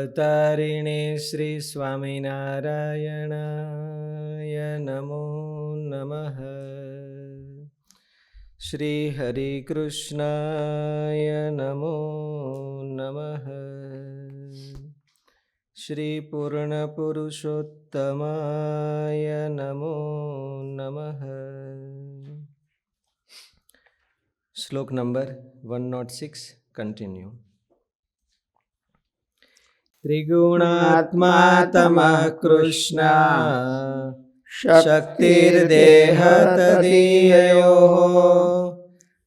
અવતારિણે શ્રી સ્વામિનારાયણાય નમો નમઃ. શ્રી હરિકૃષ્ણાય નમો નમઃ. શ્રી પૂર્ણ પુરુષોત્તમાય નમો નમઃ. શ્લોક નંબર 106 કન્ટિન્યુ. ત્રિગુણાત્મા તમઃ કૃષ્ણ શક્તિર્દેહ તદીયયોઃ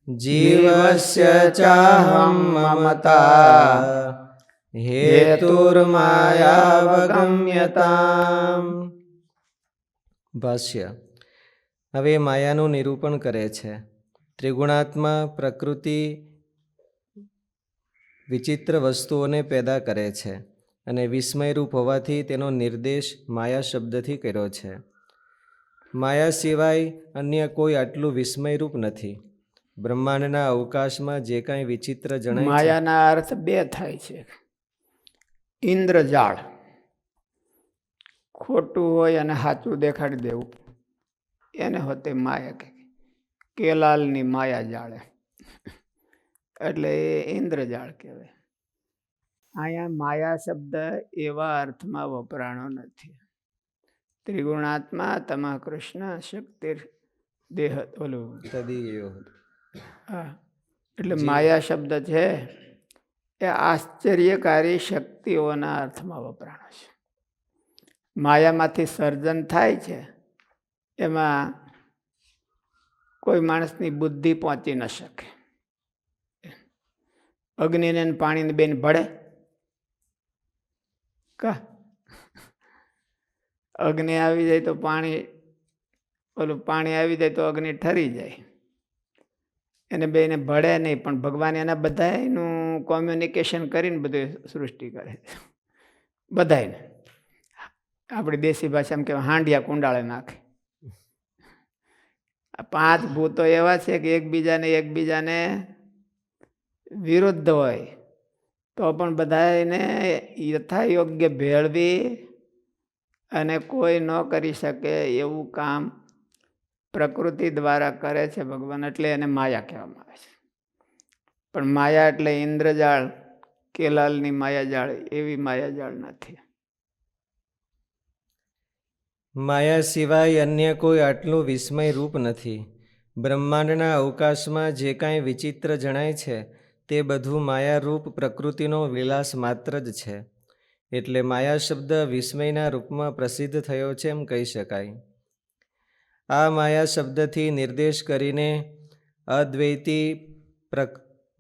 જીવસ્ય ચાહં મમતા હેતુર્માયાવગમ્યતામ. ભાષ્ય. હવે માયાનું નિરૂપણ કરે છે. ત્રિગુણાત્મા પ્રકૃતિ વિચિત્ર વસ્તુઓને પેદા કરે છે અને વિસ્મયરૂપ હોવાથી તેનો નિર્દેશ માયા શબ્દથી કર્યો છે. માયા સિવાય અન્ય કોઈ આટલું વિસ્મયરૂપ નથી. બ્રહ્માંડના અવકાશમાં જે કાંઈ વિચિત્ર જણાય છે. માયાના અર્થ બે થાય છે. ઇન્દ્રજાળ, ખોટું હોય અને સાચું દેખાડી દેવું, એને હોતે માયા કહે. કેલાલની માયા જાળે એટલે એ ઇન્દ્રજાળ કહેવાય. અહીંયા માયા શબ્દ એવા અર્થમાં વપરાણો નથી. ત્રિગુણાત્મા તમા કૃષ્ણ શક્તિ દેહ ઓલું હા, એટલે માયા શબ્દ છે એ આશ્ચર્યકારી શક્તિઓના અર્થમાં વપરાણો છે. માયામાંથી સર્જન થાય છે, એમાં કોઈ માણસની બુદ્ધિ પહોંચી ન શકે. અગ્નિને પાણીને બેન ભળે કા? અગ્નિ આવી જાય તો પાણી આવી જાય તો અગ્નિ ઠરી જાય, એને બેને ભળે નહીં. પણ ભગવાન એના બધાનું કોમ્યુનિકેશન કરીને બધું સૃષ્ટિ કરે બધાને. આપણી દેશી ભાષામાં કહેવાય હાંડિયા કુંડાળે નાખે. 5 ભૂતો એવા છે કે એકબીજાને વિરુદ્ધ હોય તો પણ બધાને યથાયોગ્ય ભેળવી અને કોઈ ન કરી શકે એવું કામ પ્રકૃતિ દ્વારા કરે છે ભગવાન. એટલે એને માયા કહેવામાં આવે છે. પણ માયા એટલે ઇન્દ્રજાળ, કેલાલની માયાજાળ એવી માયાજાળ નથી. માયા સિવાય અન્ય કોઈ આટલું વિસ્મય રૂપ નથી. બ્રહ્માંડના અવકાશમાં જે કાંઈ વિચિત્ર જણાય છે તે બધું માયારૂપ પ્રકૃતિનો વિલાસ માત્ર જ છે. એટલે માયા શબ્દ વિસ્મયના રૂપમાં પ્રસિદ્ધ થયો છે એમ કહી શકાય. આ માયા શબ્દથી નિર્દેશ કરીને અદ્વૈતી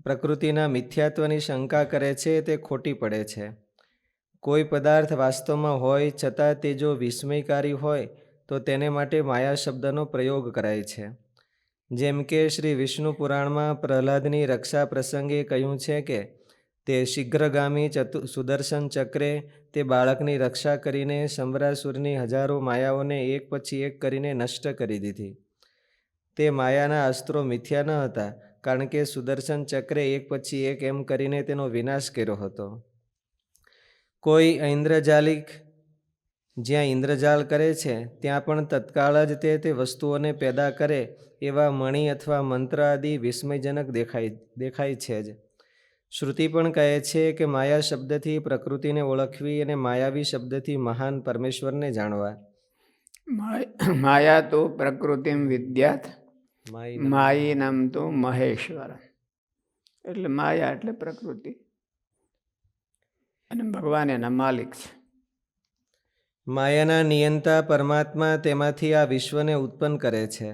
પ્રકૃતિના મિથ્યાત્વની શંકા કરે છે તે ખોટી પડે છે. કોઈ પદાર્થ વાસ્તવમાં હોય છતાં તે જો વિસ્મયકારી હોય તો તેને માટે માયા શબ્દનો પ્રયોગ કરાય છે. જેમ કે શ્રી વિષ્ણુ પુરાણમાં પ્રહલાદની રક્ષા પ્રસંગે કહ્યું છે કે તે શીઘ્રગામી સુદર્શન ચક્રે તે બાળકની રક્ષા કરીને સંવરાસુરની હજારો માયાઓને એક પછી એક કરીને નષ્ટ કરી દીધી. તે માયાના અસ્ત્રો મિથ્યા ન હતા, કારણ કે સુદર્શન ચક્રે એક પછી એક એમ કરીને તેનો વિનાશ કર્યો હતો. કોઈ ઐન્દ્રજાલિક જ્યાં ઇન્દ્રજાળ કરે છે ત્યાં પણ તત્કાળ જ તે વસ્તુઓને પેદા કરે એવા મણિ અથવા મંત્ર આદિ વિસ્મયજનક દેખાય છે જ. શ્રુતિ પણ કહે છે કે માયા શબ્દથી પ્રકૃતિને ઓળખવી અને માયાવી શબ્દથી મહાન પરમેશ્વરને જાણવા. માયા તો પ્રકૃતિમ વિદ્યાત માયી નામ તો મહેશ્વર. એટલે માયા એટલે પ્રકૃતિ અને ભગવાન એના માલિક છે. માયાના નિયંતા પરમાત્મા તેમાંથી આ વિશ્વને ઉત્પન્ન કરે છે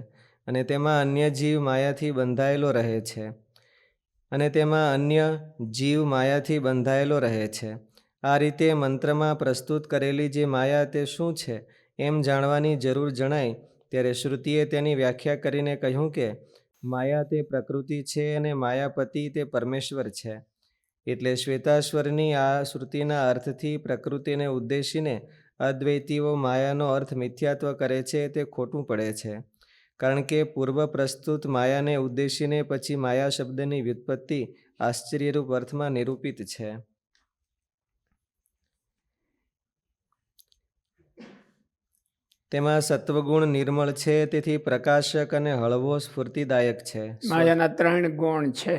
અને તેમાં અન્ય જીવ માયાથી બંધાયેલો રહે છે અને તેમાં અન્ય જીવ માયાથી બંધાયેલો રહે છે. આ રીતે મંત્રમાં પ્રસ્તુત કરેલી જે માયા તે શું છે એમ જાણવાની જરૂર જણાય ત્યારે શ્રુતિએ તેની વ્યાખ્યા કરીને કહ્યું કે માયા તે પ્રકૃતિ છે અને માયાપતિ તે પરમેશ્વર છે. એટલે શ્વેતાશ્વરની આ શ્રુતિના અર્થથી પ્રકૃતિને ઉદ્દેશીને અદ્વૈતીઓ માયાનો અર્થ મિથ્યાત્વ કરે છે તે ખોટું પડે છે. કારણ કે પૂર્વ પ્રસ્તુત માયાને ઉદ્દેશીને પછી માયા શબ્દની વ્યુત્પત્તિ આશ્ચર્યરૂપ અર્થમાં નિરૂપિત છે. તેમાં સત્વગુણ નિર્મળ છે, તેથી પ્રકાશક અને હળવો સ્ફૂર્તિદાયક છે. માયાના 3 ગુણ છે,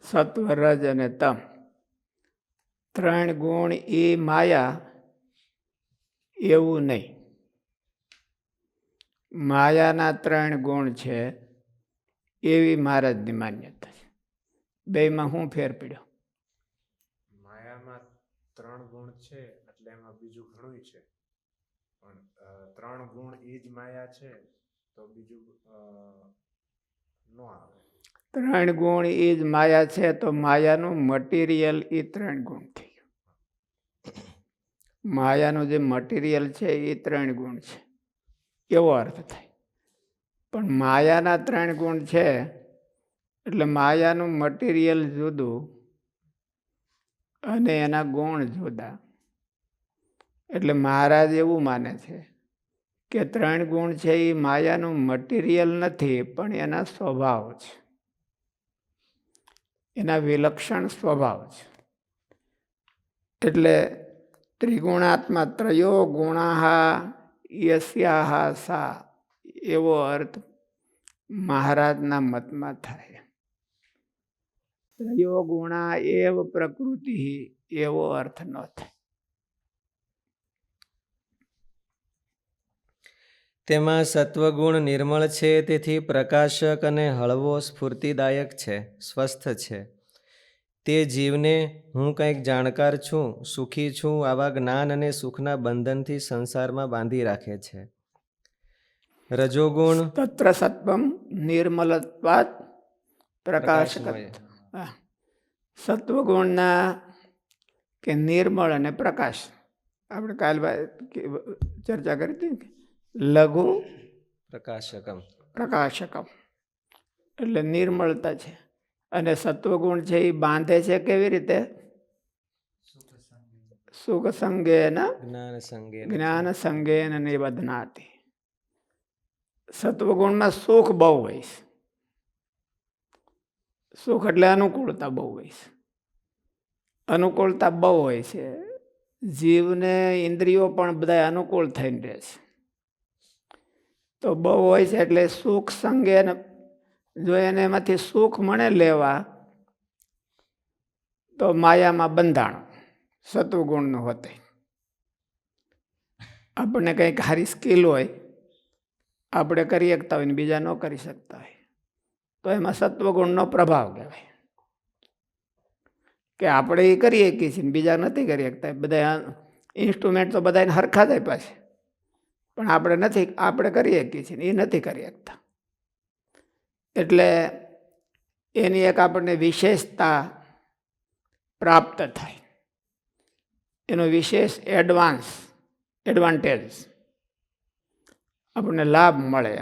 સત્વ, રજ અને તમ. 3 ગુણ એ માયા એવું નહીં. માયાના 3 ગુણ છે એવી મહારાજની માન્યતા છે. બેમાં હું ફેર પડ્યો? માયામાં 3 ગુણ છે એટલે એમાં બીજું ઘણું છે, પણ 3 ગુણ એ જ માયા છે તો બીજું નો આવે. 3 ગુણ એ જ માયા છે તો માયાનું મટીરિયલ એ 3 ગુણ થઈ ગયું. માયાનું જે મટીરિયલ છે એ 3 ગુણ છે એવો અર્થ થાય. પણ માયાના 3 ગુણ છે એટલે માયાનું મટીરિયલ જુદું અને એના ગુણ જુદા. એટલે મહારાજ એવું માને છે કે 3 ગુણ છે એ માયાનું મટીરિયલ નથી, પણ એના સ્વભાવ છે, એના વિલક્ષણ સ્વભાવ છે. એટલે ત્રિગુણાત્મા ત્રયો ગુણાહા યસ્યાહા સા એવો અર્થ મહારાજના મતમાં થાય. ત્રયો ગુણા એવ પ્રકૃતિ એવો અર્થ ન થાય. તેમાં સત્વગુણ નિર્મળ છે, તેથી પ્રકાશક અને હળવો સ્ફૂર્તિદાયક છે, સ્વસ્થ છે. તે જીવને હું કંઈક જાણકાર છું, સુખી છું, આવા જ્ઞાન અને સુખના બંધનથી સંસારમાં બાંધી રાખે છે. રજોગુણ તત્ર સત્વમ નિર્મલત્વાત પ્રકાશક. સત્વગુણના કે નિર્મળ અને પ્રકાશ, આપણે કાલ ચર્ચા કરી હતી ને, લઘુ પ્રકાશકમ પ્રકાશકમ એટલે નિર્મળતા છે. અને સત્વગુણ છે એ બાંધે છે કેવી રીતે? સુખ સંગેન જ્ઞાન સંગેન નિબધ્નાતિ. સત્વગુણમાં સુખ બહુ હોય છે. સુખ એટલે અનુકૂળતા બહુ હોય છે. અનુકૂળતા બહુ હોય છે. જીવને ઇન્દ્રિયો પણ બધા અનુકૂળ થઈને રહે છે. તો બહુ હોય છે એટલે સુખ સંગે જો એને એમાંથી સુખ મળે લેવા તો માયામાં બંધાણ સત્વગુણનું હોતે. આપણને કંઈક સારી સ્કિલ હોય, આપણે કરી શકતા હોય ને બીજા ન કરી શકતા હોય, તો એમાં સત્વગુણનો પ્રભાવ કહેવાય. કે આપણે એ કરી શકીએ છીએ બીજા નથી કરી શકતા. બધા ઇન્સ્ટ્રુમેન્ટ તો બધાને હરખા જ આપ્યા છે, પણ આપણે કરી શકીએ છીએ એ નથી કરી શકતા. એટલે એની એક આપણને વિશેષતા પ્રાપ્ત થાય, એનો વિશેષ એડવાન્ટેજ આપણને લાભ મળે.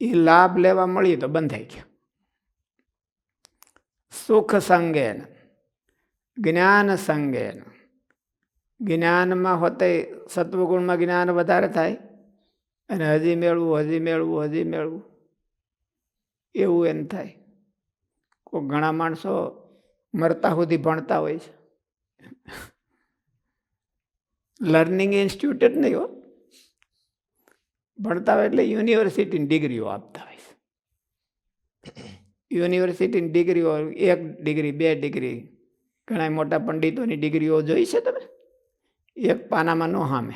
એ લાભ લેવા મળીએ તો બંધાઈ ગયા. સુખ સંગેન જ્ઞાન સંગેન. જ્ઞાનમાં હોતે સત્વગુણમાં જ્ઞાન વધારે થાય અને હજી મેળવું એવું એમ થાય. કોઈ ઘણા માણસો મરતા સુધી ભણતા હોય છે. લર્નિંગ ઇન્સ્ટિટ્યૂટ જ નહીં હો, ભણતા હોય એટલે યુનિવર્સિટીની ડિગ્રીઓ આપતા હોય છે. યુનિવર્સિટીની ડિગ્રીઓ 1 ડિગ્રી 2 ડિગ્રી, ઘણા મોટા પંડિતોની ડિગ્રીઓ જોઈ છે તમે? એક પાનામાં નો સામે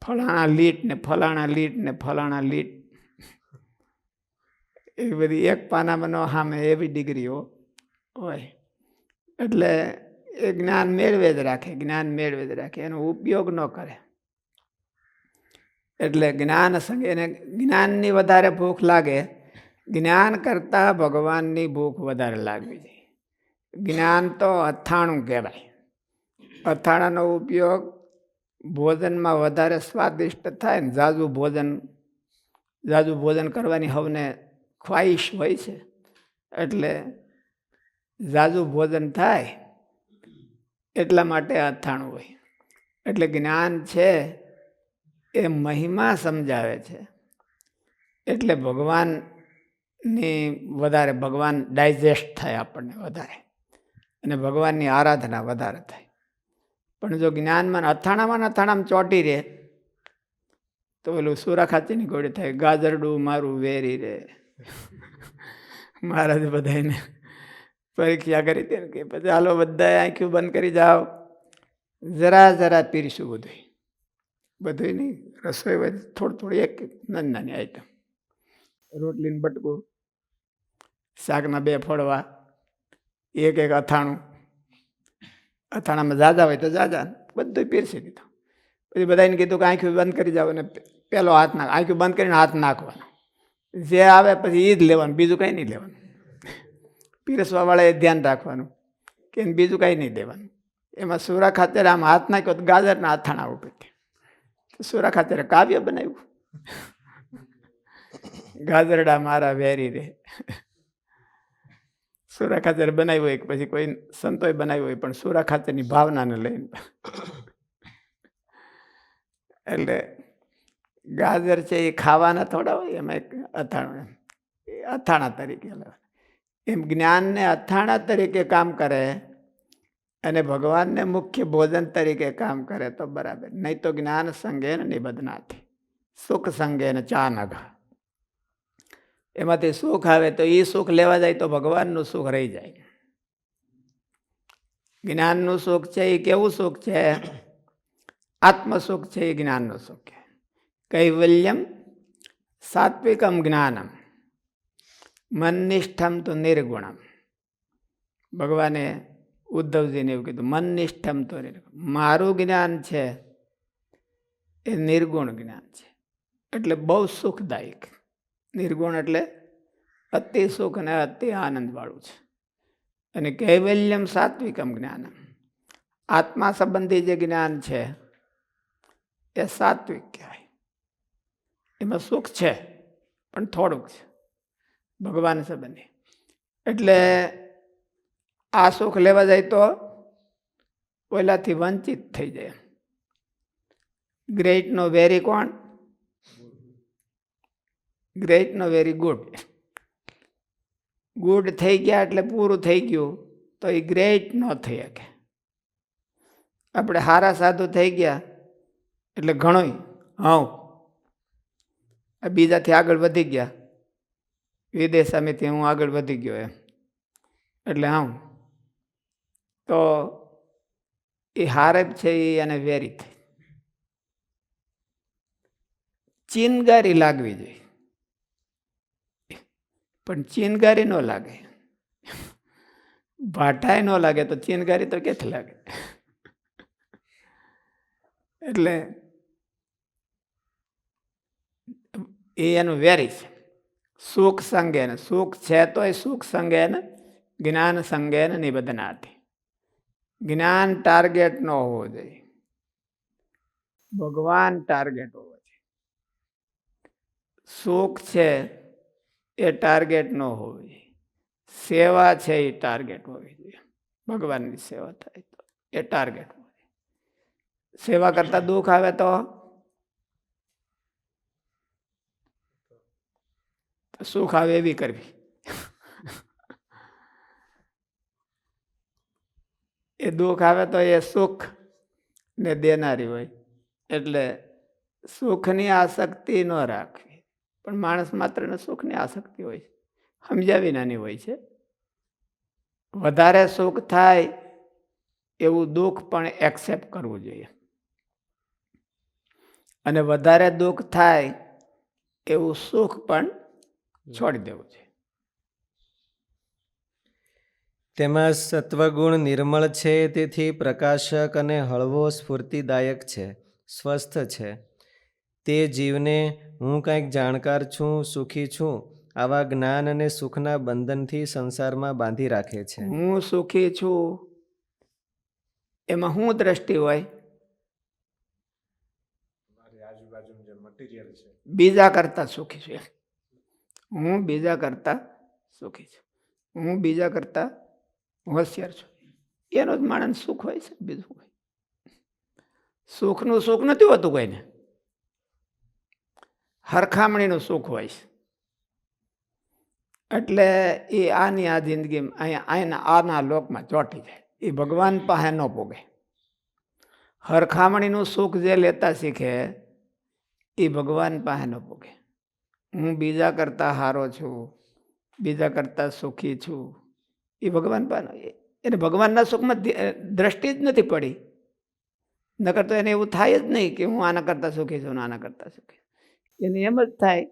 ફલાણા લીટ ને ફલાણા લીટ ને ફલાણા લીટ, એવી બધી એક પાનામાં નો સામે એવી ડિગ્રીઓ હોય. એટલે એ જ્ઞાન મેળવે જ રાખે, એનો ઉપયોગ ન કરે. એટલે જ્ઞાન સંગે એને જ્ઞાનની વધારે ભૂખ લાગે. જ્ઞાન કરતાં ભગવાનની ભૂખ વધારે લાગવી જોઈએ. જ્ઞાન તો અથાણું કહેવાય. અથાણાનો ઉપયોગ ભોજનમાં વધારે સ્વાદિષ્ટ થાય ને ઝાઝું ભોજન કરવાની સૌને ખ્વાહિશ હોય છે, એટલે ઝાઝું ભોજન થાય એટલા માટે અથાણું હોય. એટલે જ્ઞાન છે એ મહિમા સમજાવે છે. એટલે ભગવાનની વધારે, ભગવાન ડાયજેસ્ટ થાય આપણને વધારે, અને ભગવાનની આરાધના વધારે થાય. પણ જો જ્ઞાનમાં અથાણામાં ચોંટી રહે તો પેલું સુરા ખાતીની ઘોડી થાય, ગાજરડું મારું વેરી રે. મહારાજ બધાને પરીક્ષા કરી હતી ને કે પછી હાલો બધા આંખ્યું બંધ કરી જાઓ, જરા જરા પીરશું બધું. બધું નહીં, રસોઈ હોય થોડું એક નાની નાની આઈટમ, રોટલીનું બટકું, શાકના 2 ફોડવા, એક અથાણું, અથાણામાં જાજા હોય તો જાજા, બધું પીરસી દીધું. પછી બધાને કીધું કે આંખ્યું બંધ કરી જાઓ અને પહેલો હાથ નાખ, આંખ્યું બંધ કરીને હાથ નાખવાનો, જે આવે પછી એ જ લેવાનું, બીજું કંઈ નહીં લેવાનું. પીરસવાવાળાએ ધ્યાન રાખવાનું કે બીજું કંઈ નહીં દેવાનું. એમાં સુરા ખાતર આમ હાથ નાખ્યો તો ગાજરના અથાણા ઉપર સુરા ખાતરે કાવ્ય બનાવ્યું, ગાજરડા મારા વેરી રે. સુરા ખાતર બનાવ્યું હોય, પછી કોઈ સંતોએ બનાવ્યું હોય, પણ સુરા ખાતરની ભાવનાને લઈને. એટલે ગાજર છે એ ખાવાના થોડા હોય, એમાં એક અથાણું, અથાણા તરીકે એમ જ્ઞાનને અથાણા તરીકે કામ કરે અને ભગવાનને મુખ્ય ભોજન તરીકે કામ કરે તો બરાબર. નહીં તો જ્ઞાન સંગેન નિબધનાથી, સુખ સંગેન ચાનઘ. એમાંથી સુખ આવે તો એ સુખ લેવા જાય તો ભગવાનનું સુખ રહી જાય. જ્ઞાનનું સુખ છે એ કેવું સુખ છે? આત્મસુખ છે એ જ્ઞાનનું સુખ છે. કૈવલ્યમ સાત્વિકમ જ્ઞાનમ મનનિષ્ઠમ તો નિર્ગુણમ. ભગવાને ઉદ્ધવજીને એવું કીધું, મનનિષ્ઠમ તો નિર્ગુણ. મારું જ્ઞાન છે એ નિર્ગુણ જ્ઞાન છે, એટલે બહુ સુખદાયક. નિર્ગુણ એટલે અતિ સુખ અને અતિ આનંદવાળું છે. અને કૈવલ્યમ સાત્વિકમ જ્ઞાનમ, આત્મા સંબંધી જે જ્ઞાન છે એ સાત્વિક કહેવાય. એમાં સુખ છે પણ થોડુંક છે, ભગવાન સંબંધી. એટલે આ સુખ લેવા જાય તો ઓલાથી વંચિત થઈ જાય. ગ્રેટનો વેરી કોણ? ગ્રેટનો વેરી ગુડ. ગુડ થઈ ગયા એટલે પૂરું થઈ ગયું તો એ ગ્રેટ ન થઈ શકે. આપણે હારા સાધુ થઈ ગયા એટલે ઘણોય હા બીજાથી આગળ વધી ગયા, વિદેશ સામેથી હું આગળ વધી ગયો એમ, એટલે હા તો એ હારે છે એ અને વેરી થઈ. ચીનગારી લાગવી જોઈએ, પણ ચીનગારી ન લાગે. ભાટાય ન લાગે તો ચીનગારી તો ક્યાંથી લાગે? એટલે એ એનું વેરી છે. સુખ સંગેન, સુખ છે તો એ સુખ સંગેન જ્ઞાન સંગેન નિબધનાથી. જ્ઞાન ટાર્ગેટ ન હોવો જોઈએ, ભગવાન ટાર્ગેટ હોવો જોઈએ. સુખ છે એ ટાર્ગેટ ન હોવું જોઈએ, સેવા છે એ ટાર્ગેટ હોવી જોઈએ. ભગવાનની સેવા થાય તો એ ટાર્ગેટ હોવું જોઈએ. સેવા કરતા દુઃખ આવે તો સુખ આવે એવી કરવી. એ દુઃખ આવે તો એ સુખ ને દેનારી હોય, એટલે સુખની આસક્તિ ન રાખવી. પણ માણસ માત્ર સુખની આસક્તિ હોય છે, સમજ્યા વિનાની હોય છે. વધારે સુખ થાય એવું દુઃખ પણ એક્સેપ્ટ કરવું જોઈએ, અને વધારે દુઃખ થાય એવું સુખ પણ છોડી દેવું છે. તેમાં સત્વગુણ નિર્મળ છે, તેથી પ્રકાશક અને હળવો સ્ફૂર્તિદાયક છે, સ્વસ્થ છે. તે જીવને હું કંઈક જાણકાર છું, સુખી છું, આવા જ્ઞાન અને સુખના બંધનથી સંસારમાં બાંધી રાખે છે. હું સુખી છું એમાં શું દ્રષ્ટિ હોય? મારી આજુબાજુનું જે મટીરિયલ છે, બીજા કરતા સુખી છું. હું બીજા કરતા સુખી છું, હું બીજા કરતા હોશિયાર છું. એનો જ માણસ સુખ હોય છે, બીજું હોય. સુખનું સુખ નથી હોતું કોઈને, હરખામણીનું સુખ હોય છે. એટલે એ આની આ જિંદગી આના લોકમાં ચોંટી જાય, એ ભગવાન પાસે ન પોગે. હરખામણીનું સુખ જે લેતા શીખે એ ભગવાન પાસે ન પૂગે. હું બીજા કરતાં સારો છું, બીજા કરતાં સુખી છું, એ ભગવાન પાસે એને ભગવાનના સુખમાં દ્રષ્ટિ જ નથી પડી. નકર તો એને એવું થાય જ નહીં કે હું આના કરતાં સુખી છું, આના કરતાં સુખી. એને એમ જ થાય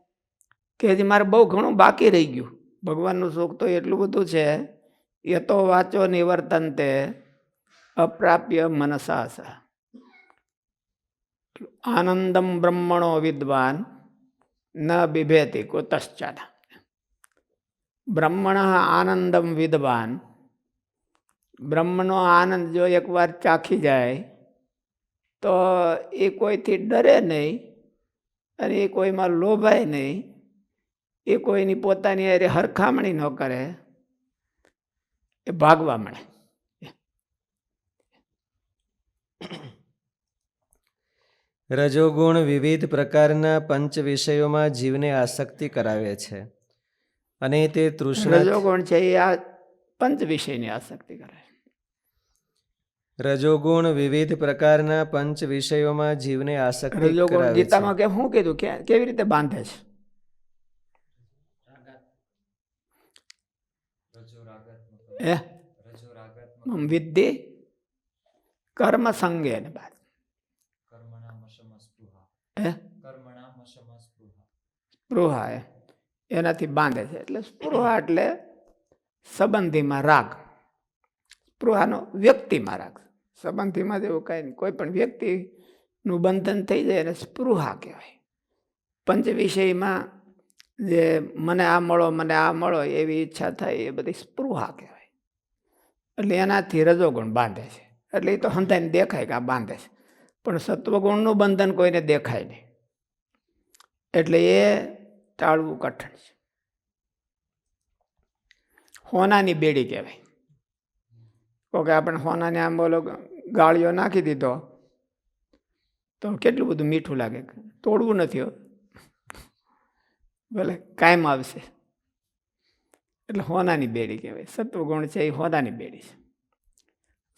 કે હજી મારે બહુ ઘણું બાકી રહી ગયું. ભગવાનનું સુખ તો એટલું બધું છે, એ તો વાચો નિવર્તનતે અપ્રાપ્ય મનસા. આનંદમ બ્રહ્મણો વિદ્વાન ન બિભેતિ કુતશ્ચન. બ્રહ્મણ આનંદમ વિદ્વાન. બ્રહ્મનો આનંદ જો એકવાર ચાખી જાય તો એ કોઈથી ડરે નહીં, અને એ કોઈમાં લોભાય નહીં, એ કોઈની પોતાની અરે હરખામણી ન કરે, એ ભાગવા મળે. રજોગુણ વિવિધ પ્રકારના પંચ વિષયોમાં જીવને આસક્તિ કરાવે છે, અને તે તૃષ્ણા. રજોગુણ છે એ આ પંચ વિષયની આસક્તિ કરે. રજોગુણ વિવિધ પ્રકારના પંચ વિષયોમાં જીવને આસક્તિ રજોગુણ કરાવે છે. ગીતામાં કે શું કીધું, કેવી રીતે બાંધે છે? વિદ્ધિ કર્મ સંગે ને બાદ સ્પૃહા એનાથી બાંધે છે. એટલે સ્પૃહા એટલે સંબંધીમાં રાગ. સ્પૃહાનો વ્યક્તિમાં રાગ. સંબંધીમાં જેવું કાંઈ નહીં, કોઈ પણ વ્યક્તિનું બંધન થઈ જાય એને સ્પૃહા કહેવાય. પંચ વિષયમાં જે મને આ મળો, મને આ મળો એવી ઈચ્છા થાય એ બધી સ્પૃહા કહેવાય. એટલે એનાથી રજોગુણ બાંધે છે. એટલે એ તો હંધાઈને દેખાય કે આ બાંધે છે, પણ સત્વગુણનું બંધન કોઈને દેખાય નહીં. એટલે એ ટાળવું કઠણ છે. હોનાની બેડી કહેવાય. કે આપણે હોનાને આમ બોલો ગાળિયો નાખી દીધો તો કેટલું બધું મીઠું લાગે, તોડવું નથી હો, ભલે કાયમ આવશે. એટલે હોનાની બેડી કહેવાય. સત્વગુણ છે એ હોનાની બેડી છે.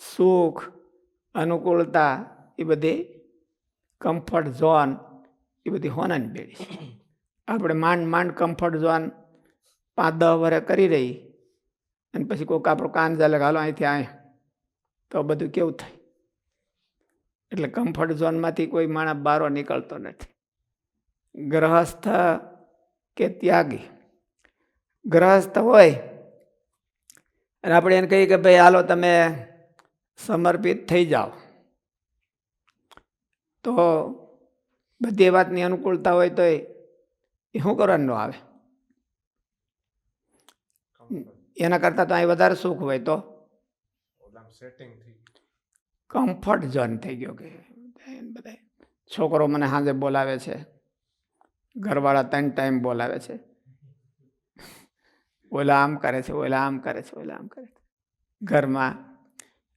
સુખ, અનુકૂળતા, એ બધી કમ્ફર્ટ ઝોન, એ બધી હોનાની બેડી છે. આપણે માંડ કમ્ફર્ટ ઝોન 5-10 વર્ષ કરી રહી, અને પછી કોઈક આપણો કાન ચાલે હાલો અહીંથી અહીં, તો બધું કેવું થાય? એટલે કમ્ફર્ટ ઝોનમાંથી કોઈ માણસ બહાર નીકળતો નથી. ગ્રહસ્થ કે ત્યાગી. ગ્રહસ્થ હોય અને આપણે એને કહીએ કે ભાઈ હાલો તમે સમર્પિત થઈ જાઓ, તો બધી વાતની અનુકૂળતા હોય તો એ શું કરવાનું આવે? એના કરતાં તો અહીં વધારે સુખ હોય તો કમ્ફર્ટ ઝોન થઈ ગયો. કે બધા છોકરો મને સાંજે બોલાવે છે, ઘરવાળા 3 ટાઈમ બોલાવે છે, ઓલા આમ કરે છે, ઓલા આમ કરે છે, ઓલા આમ કરે છે ઘરમાં.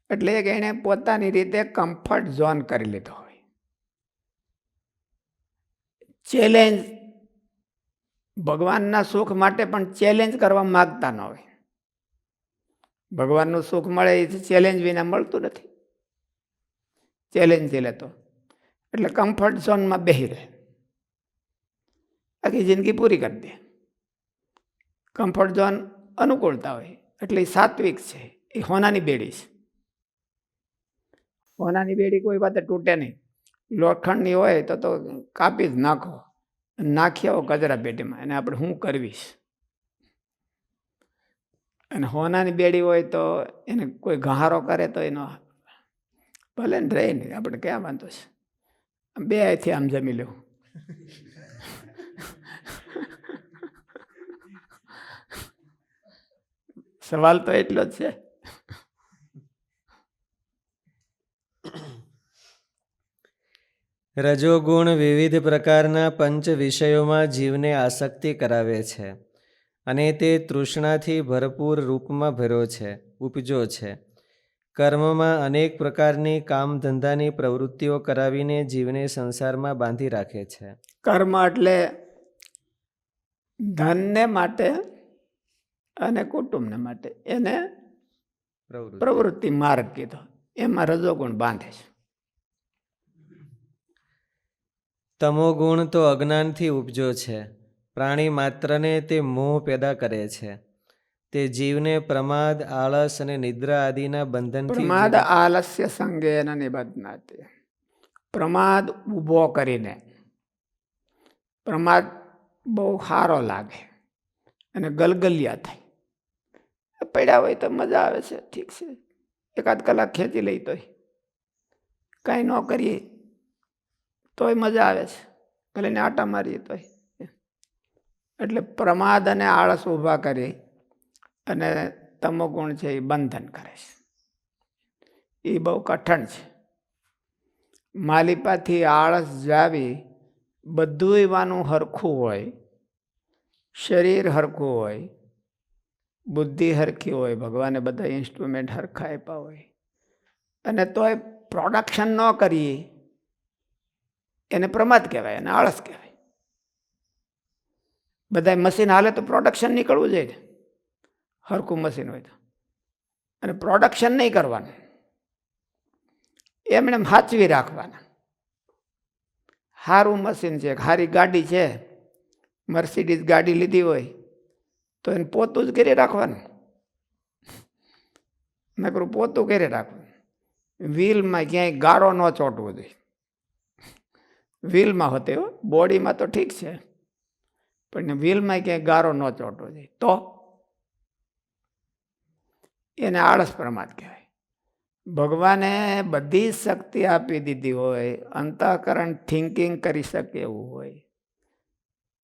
એટલે કે એણે પોતાની રીતે કમ્ફર્ટ ઝોન કરી લીધો હોય. ચેલેન્જ, ભગવાનના સુખ માટે પણ ચેલેન્જ કરવા માગતા ન હોય. ભગવાનનું સુખ મળે એ ચેલેન્જ વિના મળતું નથી. ચેલેન્જ લેતો એટલે કમ્ફર્ટ ઝોનમાં બેસી રહે, આખી જિંદગી પૂરી કરી દે. કમ્ફર્ટ ઝોન અનુકૂળતા હોય એટલે એ સાત્વિક છે, એ હોનાની બેડી છે. હોનાની બેડી કોઈ વાતે તૂટે નહીં. લોખંડની હોય તો કાપી જ નાખો, નાખી આવો કચરા પેટીમાં, એને આપણે શું કરવીશ. અને હોનાની બેડી હોય તો એને કોઈ ગહારો કરે તો એનો ભલે ને રહે નહીં, આપણે ક્યાં વાંધો છે, 2 અહીંથી આમ જમી લેવું. સવાલ તો એટલો જ છે. રજોગુણ વિવિધ પ્રકારના પંચ વિષયોમાં જીવને આસક્તિ કરાવે છે, અને તે તૃષ્ણાથી ભરપૂર રૂપમાં ભર્યો છે, ઉપજો છે. કર્મમાં અનેક પ્રકારની કામ ધંધાની પ્રવૃત્તિઓ કરાવીને જીવને સંસારમાં બાંધી રાખે છે. કર્મ એટલે ધનને માટે અને કુટુંબને માટે એને પ્રવૃત્તિ માર્ગ કીધો. એમાં રજોગુણ બાંધે છે. તમોગુણ તો અજ્ઞાનથી ઉપજો છે. પ્રાણી માત્રને તે મોહ પેદા કરે છે. તે જીવને પ્રમાદ, આળસ અને નિદ્રા આદિના બંધનથી પ્રમાદ આલસ્ય સંગેન નિબધ્નાતિ. પ્રમાદ ઊભો કરીને, પ્રમાદ બહુ સારો લાગે અને ગલગલિયા થાય. પડ્યા હોય તો મજા આવે છે, ઠીક છે, એકાદ કલાક ખેંચી લઈ તોય, કાંઈ ન કરીએ તોય મજા આવે છે, ભલે ને આટા મારીએ તોય. એટલે પ્રમાદ અને આળસ ઊભા કરી અને તમોગુણ છે એ બંધન કરે છે. એ બહુ કઠણ છે. માલિપાથી આળસ જાવી, બધું વાનું હરખું હોય, શરીર હરખું હોય, બુદ્ધિ હરખી હોય, ભગવાને બધા ઇન્સ્ટ્રુમેન્ટ હરખા આપ્યા હોય, અને તોય પ્રોડક્શન ન કરીએ એને પ્રમાદ કહેવાય અને આળસ કહેવાય. બધા મશીન હાલે તો પ્રોડક્શન નીકળવું જોઈએ ને, હરખું મશીન હોય તો. અને પ્રોડક્શન નહીં કરવાનું, એમણે સાચવી રાખવાના. સારું મશીન છે, સારી ગાડી છે, મર્સિડીઝ ગાડી લીધી હોય તો એને પોતું જ કરી રાખવાનું, નકરું પોતું કરી રાખવાનું. વ્હીલમાં ક્યાંય ગાળો ન ચોંટવો જોઈએ. વ્હીલમાં હોતે હો, બોડીમાં તો ઠીક છે, પણ વ્હીલમાં ક્યાંય ગારો ન ચોંટવો જોઈએ, તો એને આળસ પ્રમાદ કહેવાય. ભગવાને બધી શક્તિ આપી દીધી હોય, અંતઃકરણ થિંકિંગ કરી શકે એવું હોય,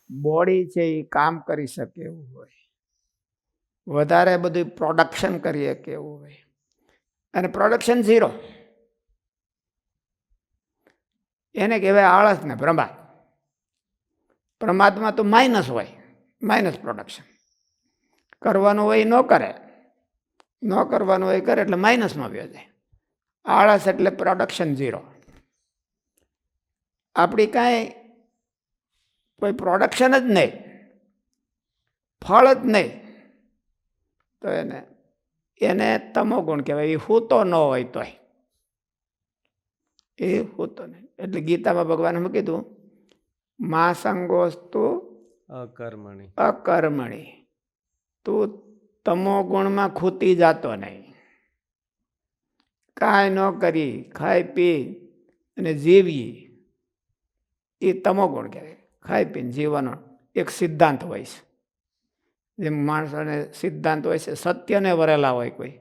બોડી છે એ કામ કરી શકે એવું હોય, વધારે બધું પ્રોડક્શન કરી શકે એવું હોય, અને પ્રોડક્શન ઝીરો, એને કહેવાય આળસ ને પ્રમાદ. પ્રમાદમાં તો માઇનસ હોય, માઇનસ પ્રોડક્શન. કરવાનું હોય ન કરે, ન કરવાનું હોય કરે એટલે માઇનસમાં વ્યો જાય. આળસ એટલે પ્રોડક્શન ઝીરો. આપણી કાંઈ કોઈ પ્રોડક્શન જ નહીં, ફળ જ નહીં, તો એને તમોગુણ કહેવાય. એ હૂતો ન હોય તોય, એ હૂતો નહીં. એટલે ગીતામાં ભગવાને શું કીધું? મા સંગોસ્તુ અકર્મણી. અકર્મણી. તું તમોગુણમાં ખૂતી જાતો નહીં. કાંઈ ન કરી, ખાઈ પી અને જીવીએ, એ તમોગુણ કહેવાય. ખાઈ પીને જીવવાનો એક સિદ્ધાંત હોય છે. જેમ માણસોને સિદ્ધાંત હોય છે, સત્યને વરેલા હોય. કોઈ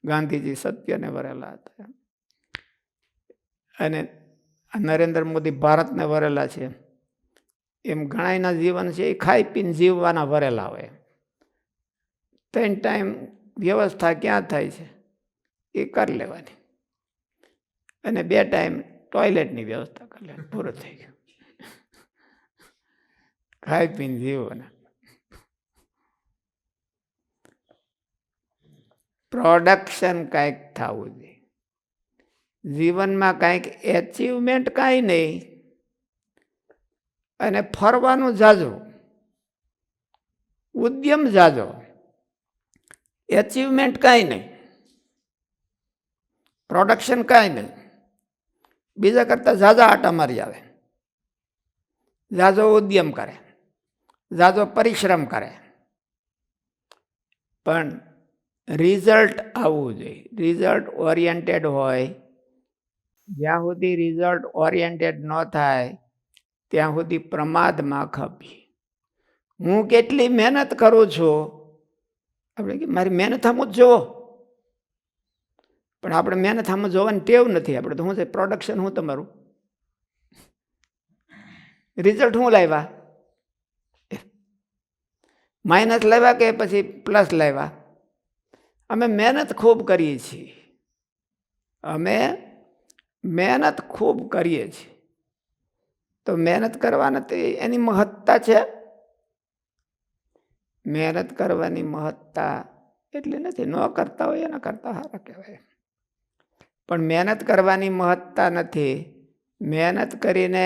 ગાંધીજી સત્યને વરેલા હતા, અને નરેન્દ્ર મોદી ભારતને વરેલા છે. એમ ઘણાના જીવન છે એ ખાઈ પીને જીવવાના વરેલા હોય. 3 ટાઈમ વ્યવસ્થા ક્યાં થાય છે એ કરી લેવાની, અને 2 ટાઈમ ટોયલેટની વ્યવસ્થા કરી લેવાની, પૂરું થઈ ગયું. ખાઈ પીને જીવવાના. પ્રોડક્શન કાંઈક થવું જોઈએ જીવનમાં, કાંઈક એચિવમેન્ટ કાંઈ નહીં, અને ફરવાનું જાજો, ઉદ્યમ જાજો, એચિવમેન્ટ કાંઈ નહીં, પ્રોડક્શન કાંઈ નહીં. બીજા કરતાં ઝાઝા આટા મારી આવે, ઝાઝો ઉદ્યમ કરે, ઝાઝો પરિશ્રમ કરે, પણ રિઝલ્ટ આવવું જોઈએ. રિઝલ્ટ ઓરિએન્ટેડ હોય. જ્યાં સુધી રિઝલ્ટ ઓરિએન્ટેડ ન થાય ત્યાં સુધી પ્રમાદમાં ખપી. હું કેટલી મહેનત કરું છું, આપણે કે મારી મહેનત આમ જ જોવો, પણ આપણે મહેનત આમ જોવાની ટેવ નથી. આપણે તો શું છે, પ્રોડક્શન શું તમારું, રિઝલ્ટ શું લાવ્યા, માઇનસ લાવ્યા કે પછી પ્લસ લાવ્યા. અમે મહેનત ખૂબ કરીએ છીએ, અમે મહેનત ખૂબ કરીએ છીએ, તો મહેનત કરવાના એની મહત્તા છે. મહેનત કરવાની મહત્તા એટલી નથી, ન કરતા હોય એના કરતા સારા કહેવાય. પણ મહેનત કરવાની મહત્તા નથી. મહેનત કરીને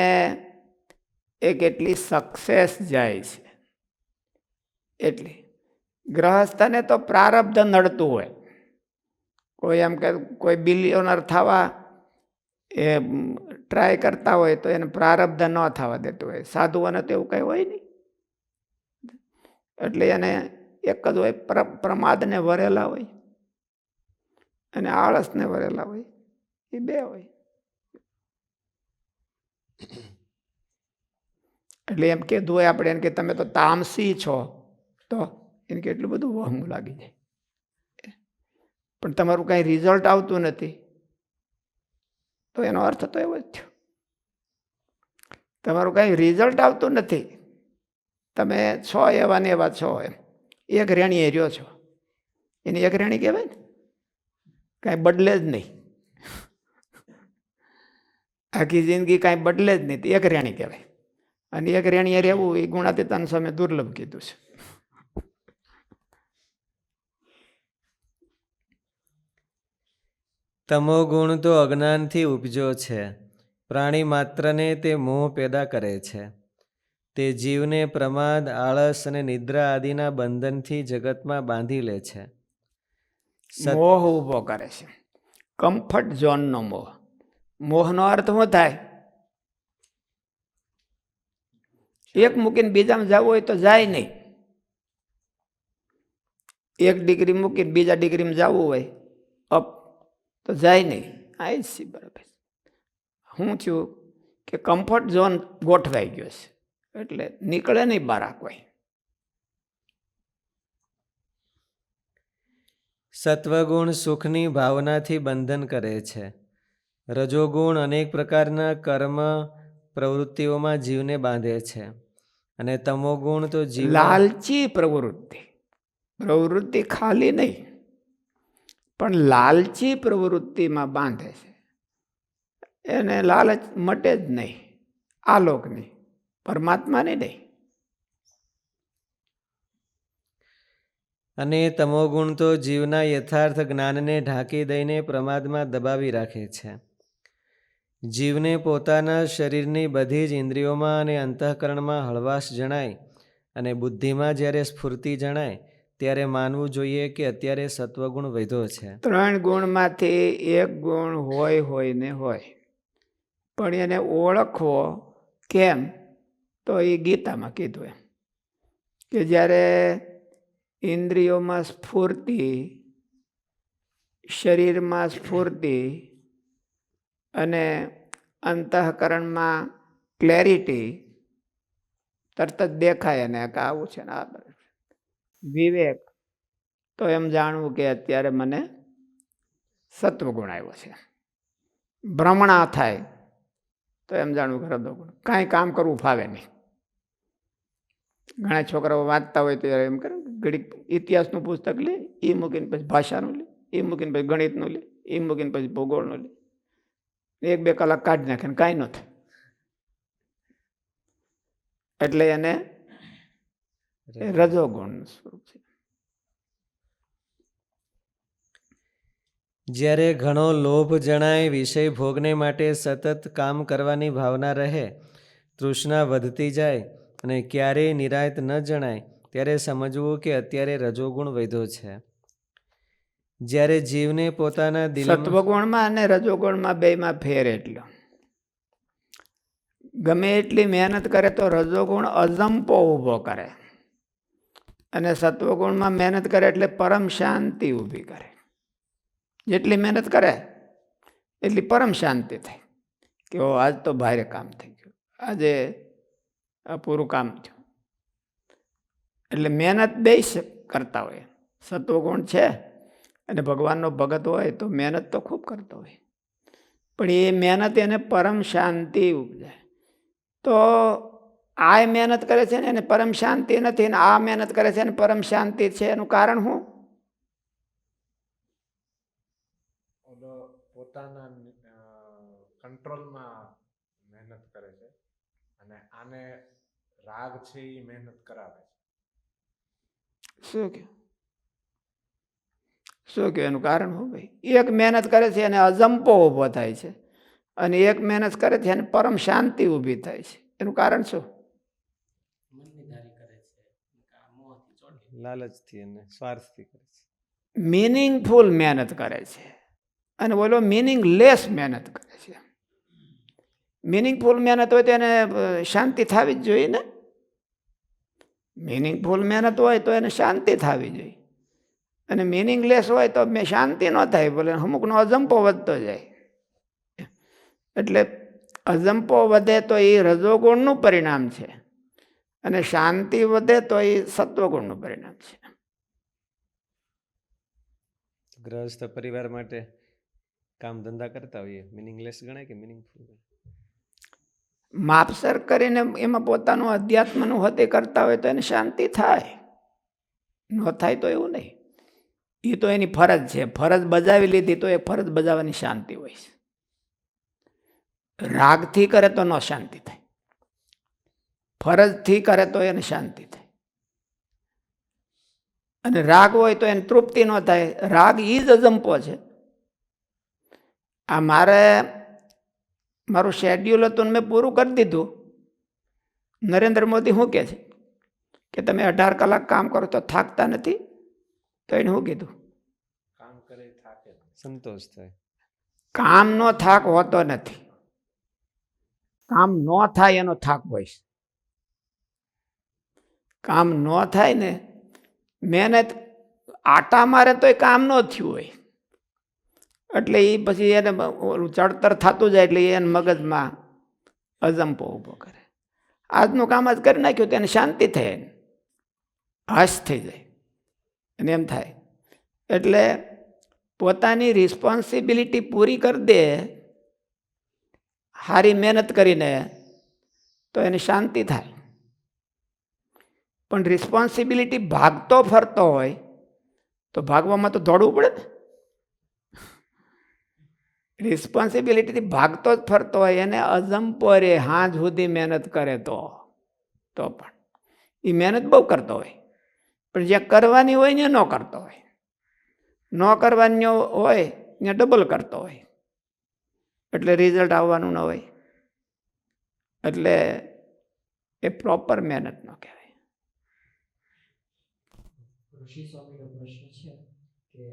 એ કેટલી સક્સેસ જાય છે એટલી. ગ્રહસ્થને તો પ્રારબ્ધ નડતું હોય. કોઈ એમ કે કોઈ બિલિયોનર થવા એ ટ્રાય કરતા હોય તો એને પ્રારબ્ધ ન થવા દેતું હોય. સાધુઓને તો એવું કંઈ હોય નહીં. એટલે એને એક જ હોય, પ્રમાદને વરેલા હોય અને આળસને વરેલા હોય, એ બે હોય. એટલે એમ કીધું હોય આપણે એને કે તમે તો તામસી છો, તો એને કે એટલું બધું વહમું લાગી જાય. પણ તમારું કાંઈ રિઝલ્ટ આવતું નથી તો એનો અર્થ તો એવો જ થયો. તમારું કાંઈ રિઝલ્ટ આવતું નથી, તમે છો એવા ને એવા છો. એમ એક રેણીએ રહ્યો છો, એની એક રેણી કહેવાય ને, કાંઈ બદલે જ નહીં. આખી જિંદગી કાંઈ બદલે જ નહીં, એક રેણી કહેવાય. અને એક રેણીએ રહેવું એ ગુણાતીતાન સામે દુર્લભ કીધું છે. તમો ગુણ તો અજ્ઞાનથી ઉપજ્યો છે. પ્રાણી માત્રને તે મોહ પેદા કરે છે. તે જીવને પ્રમાદ, આળસ અને નિદ્રા આદિના બંધનથી જગતમાં બાંધી લે છે. મોહ ઊભો કરે છે, કમ્ફર્ટ ઝોનનો મોહ. મોહનો અર્થ શું થાય? એક મૂકીને બીજામાં જવું હોય તો જાય નહીં. એક ડિગ્રી મૂકીને બીજા ડિગ્રીમાં જવું હોય અપ તો જાય નહીં. આ જ છે બરાબર. હું છું કે કમ્ફર્ટ ઝોન ગોઠવાઈ ગયો છે, એટલે નીકળે નહીં બહાર કોઈ. સત્વગુણ સુખની ભાવનાથી બંધન કરે છે. રજોગુણ અનેક પ્રકારના કર્મ પ્રવૃત્તિઓમાં જીવને બાંધે છે. અને તમોગુણ તો જીવ લાલચી પ્રવૃત્તિ ખાલી નહીં, પણ લાલચી પ્રવૃત્તિમાં બાંધે છે. એને લાલચ મટે જ નહીં, આલોકની, પરમાત્માની નહીં. અને તમોગુણ તો જીવના યથાર્થ જ્ઞાનને ઢાંકી દઈને પ્રમાદમાં દબાવી રાખે છે. જીવને પોતાના શરીરની બધી જ ઇન્દ્રિયોમાં અને અંતઃકરણમાં હળવાશ જણાય અને બુદ્ધિમાં જ્યારે સ્ફૂર્તિ જણાય ત્યારે માનવું જોઈએ કે અત્યારે સત્વગુણ વધ્યો છે. 3 ગુણમાંથી એક ગુણ હોય ને હોય, પણ એને ઓળખવો કેમ? તો એ ગીતામાં કીધું એમ કે જ્યારે ઇન્દ્રિયોમાં સ્ફૂર્તિ, શરીરમાં સ્ફૂર્તિ અને અંતઃકરણમાં ક્લેરિટી તરત જ દેખાય ને કે આવું છે ને આ વિવેક, તો એમ જાણવું કે અત્યારે મને સત્વગુણ આવ્યો છે. ભ્રમણા થાય તો એમ જાણવું કે રજોગુણ. કાંઈ કામ કરવું ફાવે નહીં. ઘણા છોકરાઓ વાંચતા હોય ત્યારે એમ કરે, ઘડીક ઇતિહાસનું પુસ્તક લે, એ મૂકીને પછી ભાષાનું લે, એ મૂકીને પછી ગણિતનું લે, એ મૂકીને પછી ભૂગોળનું લે. 1-2 કલાક કાઢી નાખે ને કાંઈ ન થાય. એટલે એને રજોગુણ સ્વરૂપ છે. જ્યારે ઘણો લોભ જણાય, વિષય ભોગને માટે સતત કામ કરવાની ભાવના રહે, તૃષ્ણા વધતી જાય અને ક્યારેય નિરાંત ન જણાય, ત્યારે સમજવું કે અત્યારે રજોગુણ વધ્યો છે. જ્યારે જીવને પોતાના દિલમાં સત્વગુણમાં અને રજોગુણમાં બેયમાં ફેર એટલો. ગમે એટલી મહેનત કરે તો રજોગુણ અજંપો ઊભો કરે, અને સત્વગુણમાં મહેનત કરે એટલે પરમ શાંતિ ઊભી કરે. જેટલી મહેનત કરે એટલી પરમ શાંતિ થાય કે ઓ આજ તો ભારે કામ થઈ ગયું, આજે આ પૂરું કામ થયું. એટલે મહેનત બેય કરતા હોય. સત્વગુણ છે અને ભગવાનનો ભગત હોય તો મહેનત તો ખૂબ કરતો હોય, પણ એ મહેનત એને પરમ શાંતિ ઉપજાય. તો આ મહેનત કરે છે ને એને પરમ શાંતિ નથી, ને આ મહેનત કરે છે ને પરમ શાંતિ છે. એનું કારણ શું? પોતાના કંટ્રોલમાં મહેનત કરે છે અને આને રાગ છે એ મહેનત કરાવે છે. શું કે એનું કારણ શું ભાઈ? એક મહેનત કરે છે અને અજંપો ઊભો થાય છે, અને એક મહેનત કરે છે અને પરમ શાંતિ ઊભી થાય છે. એનું કારણ શું? લાલચથી અને સ્વાર્થથી કરે છે. મિનિંગફુલ મહેનત કરે છે અને બોલો મિનિંગલેસ મહેનત કરે છે. મિનિંગફુલ મહેનત હોય તો એને શાંતિ થવી જ જોઈએ ને. મિનિંગફુલ મહેનત હોય તો એને શાંતિ થવી જોઈએ, અને મિનિંગલેસ હોય તો શાંતિ ન થાય, બોલે અમુકનો અજંપો વધતો જાય. એટલે અજંપો વધે તો એ રજોગુણનું પરિણામ છે, અને શાંતિ વધે તો એ સત્વગુણનું પરિણામ છે. ગ્રહસ્થ પરિવાર માટે કામ ધંધા કરતા હોઈએ, મિનિંગલેસ ગણાય કે મિનિંગફુલ? માપસર કરીને એમાં પોતાનું અધ્યાત્મનું હતે કરતા હોય તો એને શાંતિ થાય, ન થાય તો એવું નહીં. એ તો એની ફરજ છે, ફરજ બજાવી લીધી તો એ ફરજ બજાવવાની શાંતિ હોય છે. રાગથી કરે તો ન શાંતિ થાય, ફરજથી કરે તો એને શાંતિ થાય. અને રાગ હોય તો એને તૃપ્તિ ન થાય. રાગ એ જ અજંપો છે. આ મારું શેડ્યુલ હતું ને મેં પૂરું કરી દીધું. નરેન્દ્ર મોદી શું કહે છે કે તમે 18 કલાક કામ કરો તો થાકતા નથી? તો એને શું કીધું? કામ કરે થાકે સંતોષ થાય. કામનો થાક હોતો નથી, કામ ન થાય એનો થાક હોય છે. કામ ન થાય ને, મહેનત આટા મારે તો એ કામ ન થયું હોય, એટલે એ પછી એને ચડતર થતું જાય, એટલે એને મગજમાં અજંપો ઊભો કરે. આજનું કામ જ કરી નાખ્યું તેને શાંતિ થાય, હાશ થઈ જાય અને એમ થાય. એટલે પોતાની રિસ્પોન્સિબિલિટી પૂરી કરી દે સારી મહેનત કરીને તો એને શાંતિ થાય. પણ રિસ્પોન્સિબિલિટી ભાગતો ફરતો હોય તો ભાગવામાં તો દોડવું પડે ને. રિસ્પોન્સિબિલિટીથી ભાગતો જ ફરતો હોય એને અજંપો રે હાંજ સુધી મહેનત કરે તો પણ એ મહેનત બહુ કરતો હોય, પણ જ્યાં કરવાની હોય ને ન કરતો હોય, ન કરવાની હોય ત્યાં ડબલ કરતો હોય, એટલે રિઝલ્ટ આવવાનું ન હોય. એટલે એ પ્રોપર મહેનત ન કહેવાય. ઋષિ સ્વામીનો પ્રશ્ન છે કે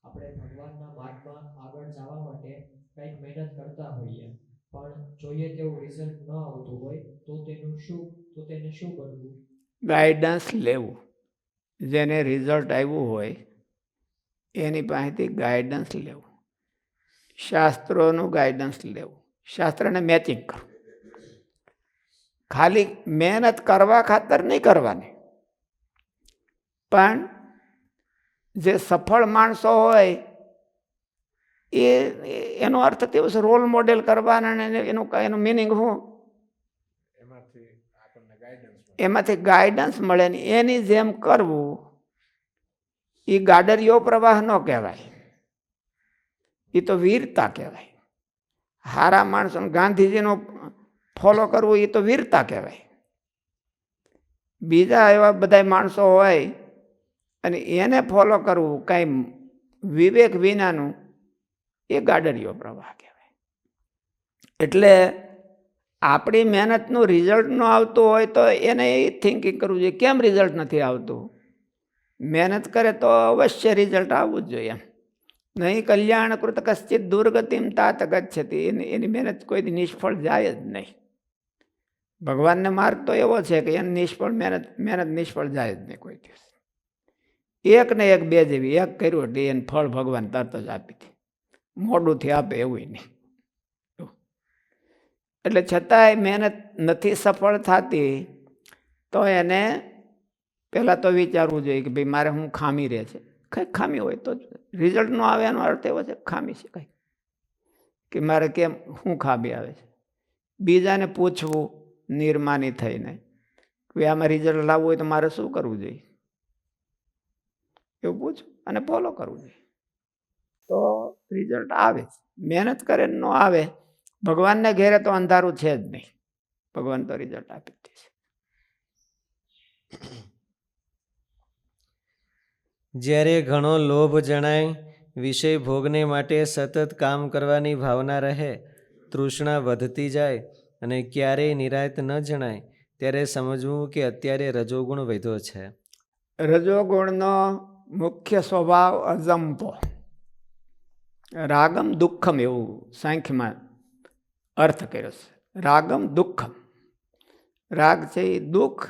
આપણે ભગવાનના માર્ગમાં આગળ જવા માટે કંઈક મહેનત કરતા હોઈએ, પણ જોઈએ તેવું રિઝલ્ટ ન આવતું હોય તો તેને શું કરવું? ગાઈડન્સ લેવું. જેને રિઝલ્ટ આવ્યું હોય એની પાસેથી ગાઈડન્સ લેવું, શાસ્ત્રોનું ગાઈડન્સ લેવું, શાસ્ત્રને મેચિંગ કરવું. ખાલી મહેનત કરવા ખાતર નહીં કરવાની, પણ જે સફળ માણસો હોય એનો અર્થ તેવો છે રોલ મોડેલ કરવાના. એનું મિનિંગ શું? એમાંથી ગાઈડન્સ મળે ને એની જેમ કરવું. એ ગાડરિયો પ્રવાહ ન કહેવાય, એ તો વીરતા કહેવાય. હારા માણસો ગાંધીજીનો ફોલો કરવું એ તો વીરતા કહેવાય. બીજા એવા બધા માણસો હોય અને એને ફોલો કરવું કાંઈ વિવેક વિનાનું, એ ગાડરિયો પ્રવાહ કહેવાય. એટલે આપણી મહેનતનું રિઝલ્ટ ન આવતું હોય તો એને એ થિંકિંગ કરવું જોઈએ કેમ રિઝલ્ટ નથી આવતું. મહેનત કરે તો અવશ્ય રિઝલ્ટ આવવું જ જોઈએ. નહીં કલ્યાણ કૃત કશ્ચિત દુર્ગતિમ તાત ગચ્છતિ. એની મહેનત કોઈ નિષ્ફળ જાય જ નહીં. ભગવાનનો માર્ગ તો એવો છે કે એને મહેનત નિષ્ફળ જાય જ નહીં કોઈ દિવસ. એક ને એક બે જેવી, એક કર્યું એટલે એને ફળ ભગવાન તરત જ આપી દે, મોડુંથી આપે એવું નહીં. એટલે છતાંય મહેનત નથી સફળ થતી તો એને પહેલાં તો વિચારવું જોઈએ કે ભાઈ મારે શું ખામી રહે છે. કંઈક ખામી હોય તો રિઝલ્ટ ન આવે એનો અર્થ એવો છે ખામી છે કંઈક, કે મારે કેમ શું ખામી આવે છે. બીજાને પૂછવું નિર્માની થઈને કે આમાં રિઝલ્ટ લાવવું હોય તો મારે શું કરવું જોઈએ, એવું પૂછવું અને ફોલો કરવું જોઈએ તો રિઝલ્ટ આવે. મહેનત કરે ન આવે, ભગવાનને ઘેરે તો અંધારું છે જ નહીં. ભગવાન તો રિઝલ્ટ આપી જ છે. જ્યારે ઘણો લોભ જણાય, વિષય ભોગને માટે સતત કામ કરવાની ભાવના રહે, તૃષ્ણા વધતી જાય અને ક્યારેય નિરાંત ન જણાય, ત્યારે સમજવું કે અત્યારે રજોગુણ વધ્યો છે. રજોગુણનો મુખ્ય સ્વભાવ અજંપો, રાગમ દુઃખમ એવું સાંખ્યમાં અર્થ કર્યો છે. રાગમ દુઃખમ. રાગ છે એ દુઃખ,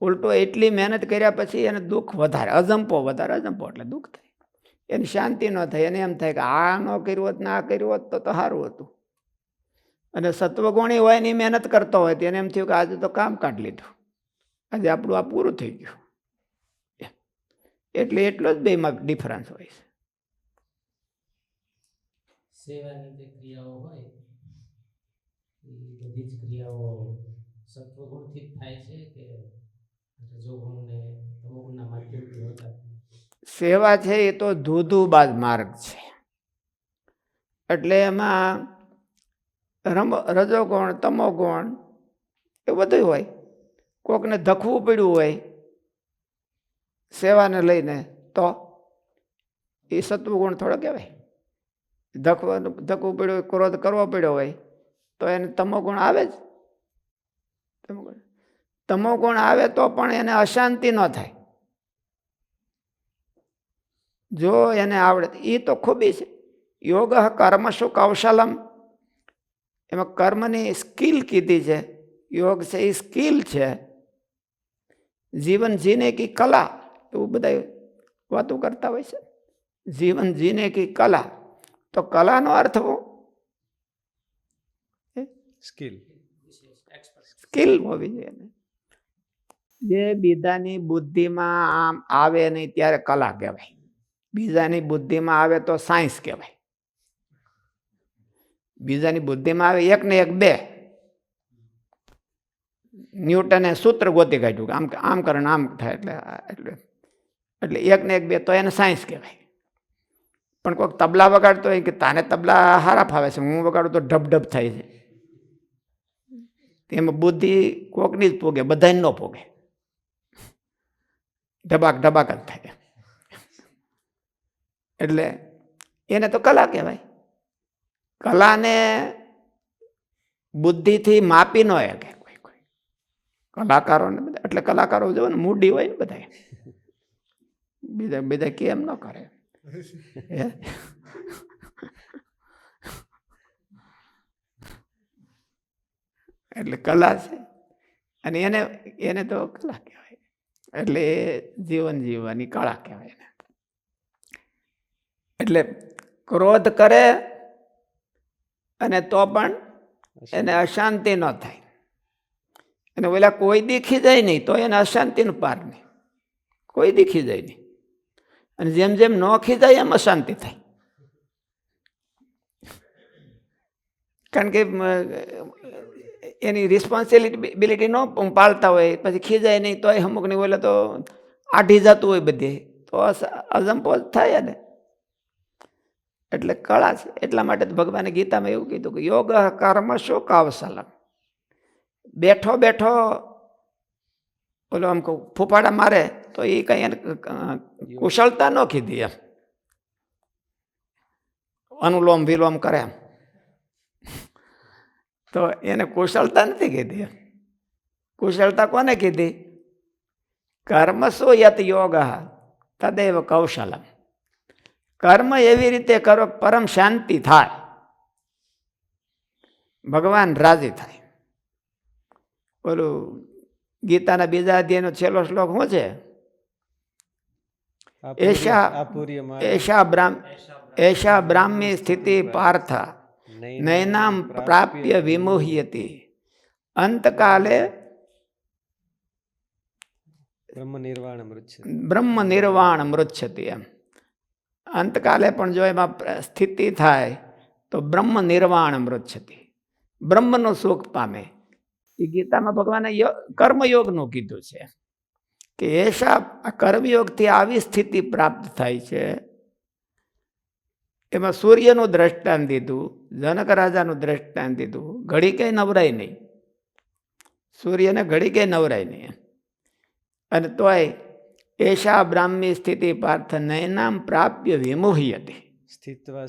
ઉલટો એટલી મહેનત કર્યા પછી એને દુઃખ વધારે, અજંપો વધારે, અજંપો એટલે દુઃખ થાય, એની શાંતિ ન થાય. એને એમ થાય કે આ ન કર્યું હોત ને આ કર્યું હોત તો સારું હતું. અને સત્વગુણી હોય એની મહેનત કરતો હોય તો એને એમ થયું કે આજે તો કામ કાઢી લીધું, આજે આપણું આ પૂરું થઈ ગયું. એટલે એટલો જ બેમાં ડિફરન્સ હોય છે. સેવાની જે ક્રિયાઓ હોય એ બધી જ ક્રિયાઓ સત્વગુણથી જ થાય છે કે રજોગુણ ને તમોગુણના માધ્યમથી હોતા? સેવા છે એ તો ધૂધુબાજ માર્ગ છે. એટલે એમાં રજોગુણ, તમોગુણ એ બધું હોય. કોકને ધખવું પડ્યું હોય સેવાને લઈને તો એ સત્વગુણ થોડો કહેવાય. ધકવું પડ્યું હોય, ક્રોધ કરવો પડ્યો હોય તો એને તમોગુણ આવે જ. તમોગુણ આવે તો પણ એને અશાંતિ ન થાય જો એને આવડે. એ તો ખૂબી છે. યોગ કર્મસુ કૌશલમ, એમાં કર્મની સ્કિલ કીધી છે. યોગ છે એ સ્કિલ છે. જીવન જીને કી કલા, એવું બધા વાતો કરતા હોય છે. જીવન જીને કી કલા, તો કલાનો અર્થ શું? સ્કિલ. સ્કિલ હોવી જોઈએ. જે બીજાની બુદ્ધિમાં આમ આવે નહીં ત્યારે કલા કહેવાય. બીજાની બુદ્ધિમાં આવે તો સાયન્સ કહેવાય. બીજાની બુદ્ધિમાં આવે એક ને એક બે. ન્યૂટને સૂત્ર ગોતી કાઢ્યું કે આમ કરે આમ થાય, એટલે એટલે એક ને એક બે તો એને સાયન્સ કહેવાય. પણ કોઈક તબલા વગાડતો હોય કે તાને તબલા હારા ફાવે છે, હું વગાડું તો ઢબ ઢબ થાય છે. એમાં બુદ્ધિ કોકની જ પોગે, બધાને ન પોગે, ઢબાક ઢબાક જ થાય. એટલે એને તો કલા કહેવાય. કલાને બુદ્ધિથી માપી ન શકે કોઈ. કલાકારોને બધા, એટલે કલાકારો જો ને મૂડી હોય ને બધા, બીજા બધા કેમ ન કરે. એટલે કલા છે અને એને તો કલા કહેવાય. એટલે જીવન જીવવાની કળા કહેવાય. એટલે ક્રોધ કરે અને તો પણ એને અશાંતિ ન થાય. અને ઓલા કોઈ દીખી જાય નહીં તો એને અશાંતિનું પાર નહીં. કોઈ દીખી જાય નહીં. અને જેમ જેમ ન ખીજાય એમ અશાંતિ થાય. કારણ કે એની રિસ્પોન્સિબિલિટી ન પાળતા હોય, પછી ખીજાય નહીં તો અમુકની ઓલે તો આઢી જતું હોય બધી, તો અજંપો થાય ને. એટલે કળા છે. એટલા માટે ભગવાને ગીતામાં એવું કીધું કે યોગ કર્મસુ કૌશલમ. બેઠો બેઠો ઓલો આમ કહું ફૂફાડા મારે તો એ કઈ એને કુશળતા ન કીધી. એમ અનુલોમ વિલોમ કરે એમ તો એને કુશળતા નથી કીધી. કુશળતા કોને કીધી? કર્મસુ યત યોગ તદેવ કૌશલમ. કર્મ એવી રીતે કરો પરમ શાંતિ થાય, ભગવાન રાજી થાય. ઓલું ગીતાના બીજા અધ્યાયનો છેલ્લો શ્લોક શું છે? એશા બ્રાહ્મી સ્થિતિ પાર્થ નૈનામ પ્રાપ્ય વિમોહ્યતિ અંતકાલે બ્રહ્મ નિર્વાણ મૃચ્છતિ. એમ અંતકાલે પણ જો એમાં સ્થિતિ થાય તો બ્રહ્મ નિર્વાણ મૃચ્છતિ, બ્રહ્મનું સુખ પામે. એ ગીતામાં ભગવાને કર્મયોગનું કીધું છે કે એશા કર્મયોગથી આવી સ્થિતિ પ્રાપ્ત થાય છે. એમાં સૂર્યનું દ્રષ્ટાંત દીધું, જનક રાજાનું દ્રષ્ટાંત દીધું. ઘડી કંઈ નવરાય નહીં, સૂર્યને ઘડી કંઈ નવરાય નહીં. અને તોય એશા બ્રાહ્મી સ્થિતિ પાર્થ નૈનામ પ્રાપ્ય વિમોહ્યતે સ્થિત્વા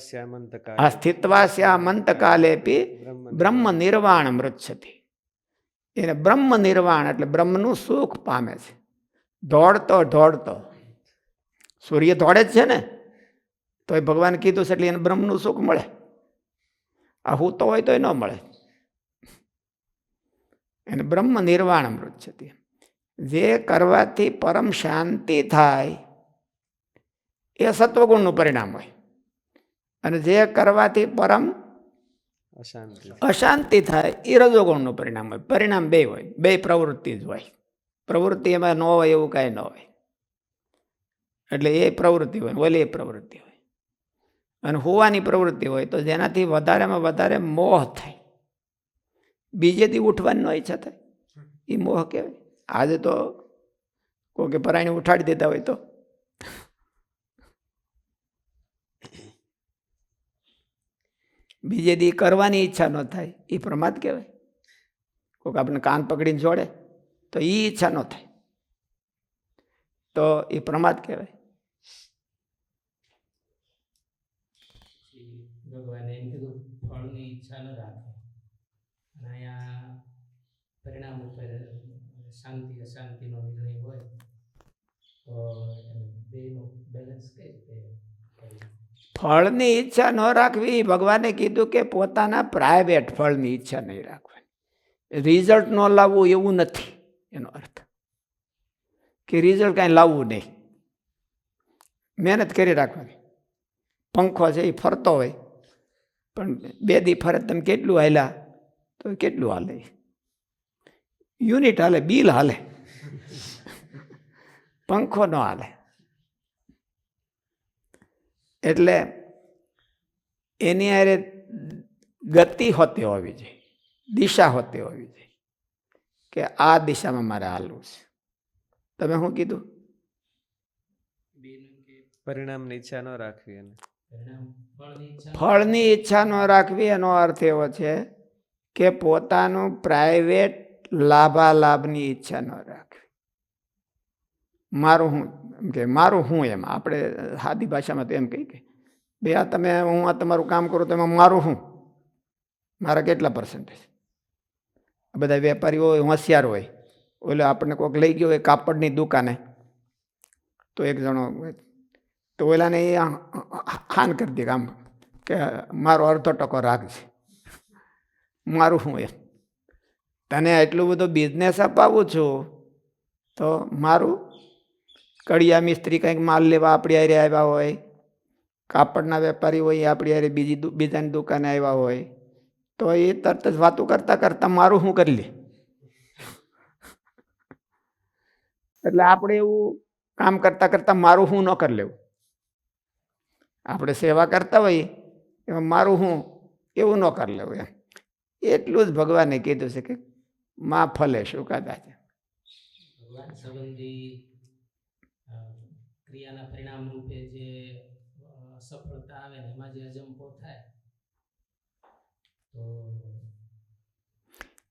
સ્યામંત કાલેપી બ્રહ્મ નિર્વાણ મૃચ્છતિ. એને બ્રહ્મ નિર્વાણ એટલે બ્રહ્મનું સુખ પામે છે. દોડતો દોડતો સૂર્ય દોડે જ છે ને, તો એ ભગવાન કીધું છે એટલે એને બ્રહ્મનું સુખ મળે. આ હું તો હોય તો ન મળે. એને બ્રહ્મ નિર્વાણ અમૃત છે તે. જે કરવાથી પરમ શાંતિ થાય એ સત્વગુણનું પરિણામ હોય, અને જે કરવાથી પરમ અશાંતિ. અશાંતિ થાય એ રજોગુણનું પરિણામ હોય. પરિણામ બે હોય, બે પ્રવૃત્તિ જ હોય. પ્રવૃત્તિ એમાં ન હોય એવું કાંઈ ન હોય. એટલે એ પ્રવૃત્તિ હોય, ઓલી એ પ્રવૃત્તિ હોય. અને હોવાની પ્રવૃત્તિ હોય તો જેનાથી વધારેમાં વધારે મોહ થાય, બીજેથી ઉઠવાની ન ઈચ્છા થાય, એ મોહ કહેવાય. આજે તો કોઈ પરાયણે ઉઠાડી દેતા હોય તો બીજે દી કરવાની ઈચ્છા ન થાય, એ પ્રમાદ કહેવાય. કોઈક આપણે કાન પકડીને જોડે તો એ ઈચ્છા ન થાય, તો એ પ્રમાદ કહેવાય. પછી ભગવાને એમ કીધું ફળની ઈચ્છા ન રાખે, અને અહીંયા પરિણામ ઉપર શાંતિ અશાંતિનો નિર્ણય હોય તો બેનું બેલેન્સ કઈ રીતે કરવું? ફળની ઈચ્છા ન રાખવી, ભગવાને કીધું કે પોતાના પ્રાઇવેટ ફળની ઈચ્છા નહીં રાખવાની. રિઝલ્ટ ન લાવવું એવું નથી એનો અર્થ, કે રિઝલ્ટ કાંઈ લાવવું નહીં, મહેનત કરી રાખવાની. પંખો છે એ ફરતો હોય, પણ 2 દી ફરે તમે કેટલું હાલ્યા તો કેટલું હાલે, યુનિટ હાલે, બિલ હાલે, પંખો ન હાલે. એટલે એની હારે ગતિ હોતી હોવી જોઈએ, દિશા હોતી હોવી જોઈએ, કે આ દિશામાં મારે હાલવું છે. તમે શું કીધું? બેનું કે પરિણામની ઈચ્છા ન રાખવી. એને પરિણામ ફળની ઈચ્છા ન રાખવી એનો અર્થ એવો છે કે પોતાનું પ્રાઇવેટ લાભાલાભની ઈચ્છા ન રાખવી. મારું હું એમ કે મારું હું, એમ આપણે સાદી ભાષામાં તો એમ કહી કે બે આ તમે, હું આ તમારું કામ કરું તો એમાં મારું હું, મારા કેટલા પર્સન્ટેજ. બધા વેપારીઓ હોશિયાર હોય. ઓલે આપણને કોઈક લઈ ગયો હોય કાપડની દુકાને, તો એક જણો તો ઓલાને એ હાન કરી દે, આમ કે મારો અડધો ટકો રાખજે, મારું હું એમ. તને એટલું બધું બિઝનેસ અપાવું છું તો મારું. કડિયા મિસ્ત્રી કંઈક માલ લેવા આપણી હારે આવ્યા હોય, કાપડના વેપારી હોય આપણી હારે બીજાની દુકાને આવ્યા હોય, તો એ તરત જ વાતો કરતા કરતા મારું શું કરી લે. એટલે આપણે એવું કામ કરતા કરતા મારું હું ન કરી લેવું. આપણે સેવા કરતા હોઈએ એમાં મારું હું એવું ન કરી લેવું એમ. એટલું જ ભગવાને કીધું છે કે માં ફલે શું કાદા છે. ભગવાન સંબંધી ક્રિયાના પરિણામ રૂપે જે સફળતા આવે ને એમાં જે અજંપો થાય તો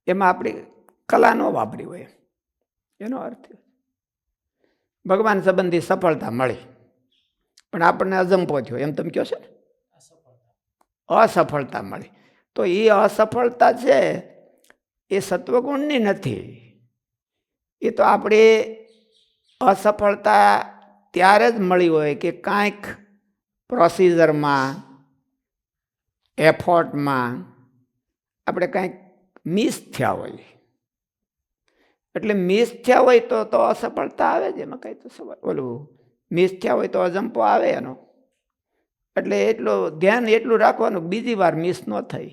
એમાં આપણી કલા ન વાપરી હોય એનો અર્થ. ભગવાન સંબંધી સફળતા મળી પણ આપણને અજંપો થયો એમ તમે કહો છો ને, અસફળતા મળી. તો એ અસફળતા છે એ સત્વગુણની નથી. એ તો આપણે અસફળતા ત્યારે જ મળી હોય કે કાંઈક પ્રોસિજરમાં, એફર્ટમાં આપણે કાંઈક મિસ થયા હોય. એટલે મિસ થયા હોય તો અસફળતા આવે જ, એમાં કંઈ તો સવાલ ઓલું મિસ થયા હોય તો અજંપો આવે એનો. એટલે એટલું ધ્યાન એટલું રાખવાનું બીજી વાર મિસ ન થઈ.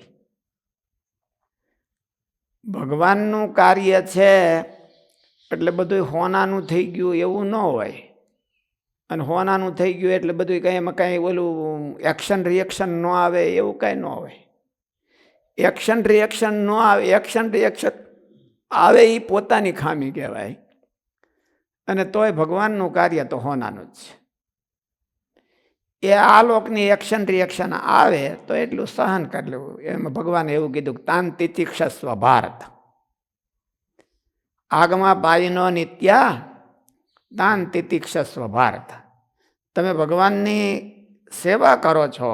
ભગવાનનું કાર્ય છે એટલે બધું હોનાનું થઈ ગયું એવું ન હોય. અને હોનાનું થઈ ગયું એટલે બધું કંઈ એમાં કાંઈ ઓલું એક્શન રિએક્શન ન આવે એવું કાંઈ ન હોય. એક્શન રિએક્શન ન આવે, એક્શન રિએક્શન આવે એ પોતાની ખામી કહેવાય. અને તોય ભગવાનનું કાર્ય તો હોનાનું જ છે. એ આ લોકની એક્શન રિએક્શન આવે તો એટલું સહન કરી લેવું. એમાં ભગવાને એવું કીધું કે તાન તિતિક્ષસ્વ ભારત, આગમાં પાયનો નિત્યા તાન તિતિક્ષસ્વ ભારત. તમે ભગવાનની સેવા કરો છો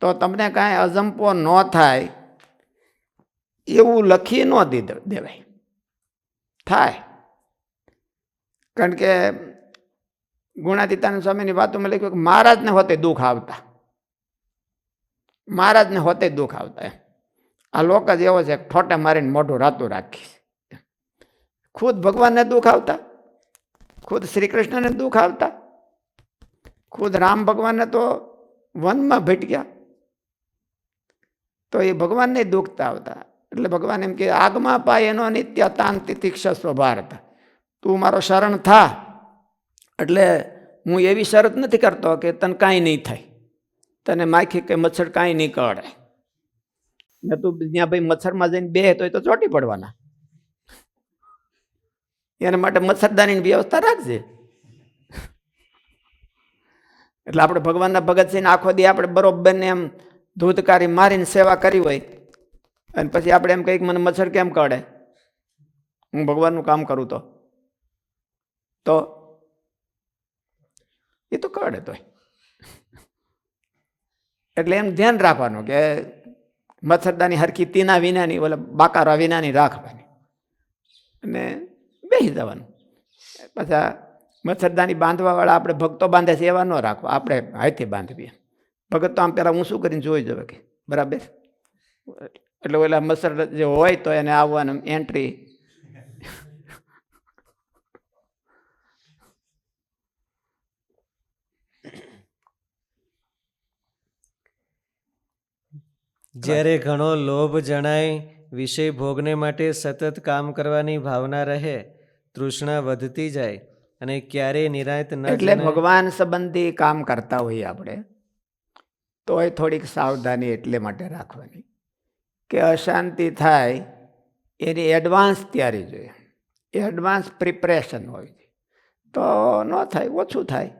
તો તમને કાંઈ અજંપો ન થાય એવું લખી ન દેવાય, થાય. કારણ કે ગુણાતીતાનંદ સ્વામીની વાતોમાં લખ્યું કે મહારાજને હોતે દુઃખ આવતા, મહારાજને હોતે દુઃખ આવતા એમ. આ લોક જ એવો છે, ઠોટે મારીને મોઢું રાતું રાખીશ. ખુદ ભગવાનને દુઃખ આવતા, ખુદ શ્રી કૃષ્ણને દુઃખ આવતા, ખુદ રામ ભગવાનને તો વનમાં ભટક્યા, તો એ ભગવાનને દુઃખતા આવતા. એટલે ભગવાન એમ કે આગમાં પાય એનો નિત્ય તાન તિતિક્ષ સ્વભારત, તું મારો શરણ થા. એટલે હું એવી શરત નથી કરતો કે તને કાંઈ નહીં થાય, તને માખી કે મચ્છર કાંઈ નહીં કરડે, ને તું જ્યાં ભાઈ મચ્છરમાં જઈને બે તો એ તો ચોટી પડવાના. એના માટે મચ્છરદાનીની વ્યવસ્થા રાખજે. એટલે આપણે ભગવાનના ભગત થઈને આખો દી આપણે બરોબર ને એમ ધૂતકારી મારીને સેવા કરી હોય, અને પછી આપણે એમ કહીએ કે મને મચ્છર કેમ કરડે, હું ભગવાનનું કામ કરું તો એ તો કરડે તો. એટલે એમ ધ્યાન રાખવાનું કે મચ્છરદાની હરખી તીના વિનાની, ઓલા બાકારા વિનાની રાખવાની, અને બેસી જવાનું. પાછા મચ્છરદાની બાંધવાવાળા આપણે ભક્તો બાંધે છે એવા ન રાખવા, આપણે હાથે બાંધવીએ. ભગત તો આમ પેલા ઊંચું કરીને જોઈ જવે કે બરાબર. એટલે ઓલા મચ્છર જે હોય તો એને આવવાનું એન્ટ્રી. જ્યારે ઘણો લોભ જણાય, વિષય ભોગને માટે સતત કામ કરવાની ભાવના રહે, તૃષ્ણા વધતી જાય અને ક્યારેય નિરાંત ન એટલે જણાય. ભગવાન સંબંધી કામ કરતા હોઈએ આપણે તો એ થોડીક સાવધાની એટલે માટે રાખવાની કે અશાંતિ થાય એની એડવાન્સ તૈયારી જોઈએ, એડવાન્સ પ્રિપરેશન હોય છે. તો ન થાય, ઓછું થાય,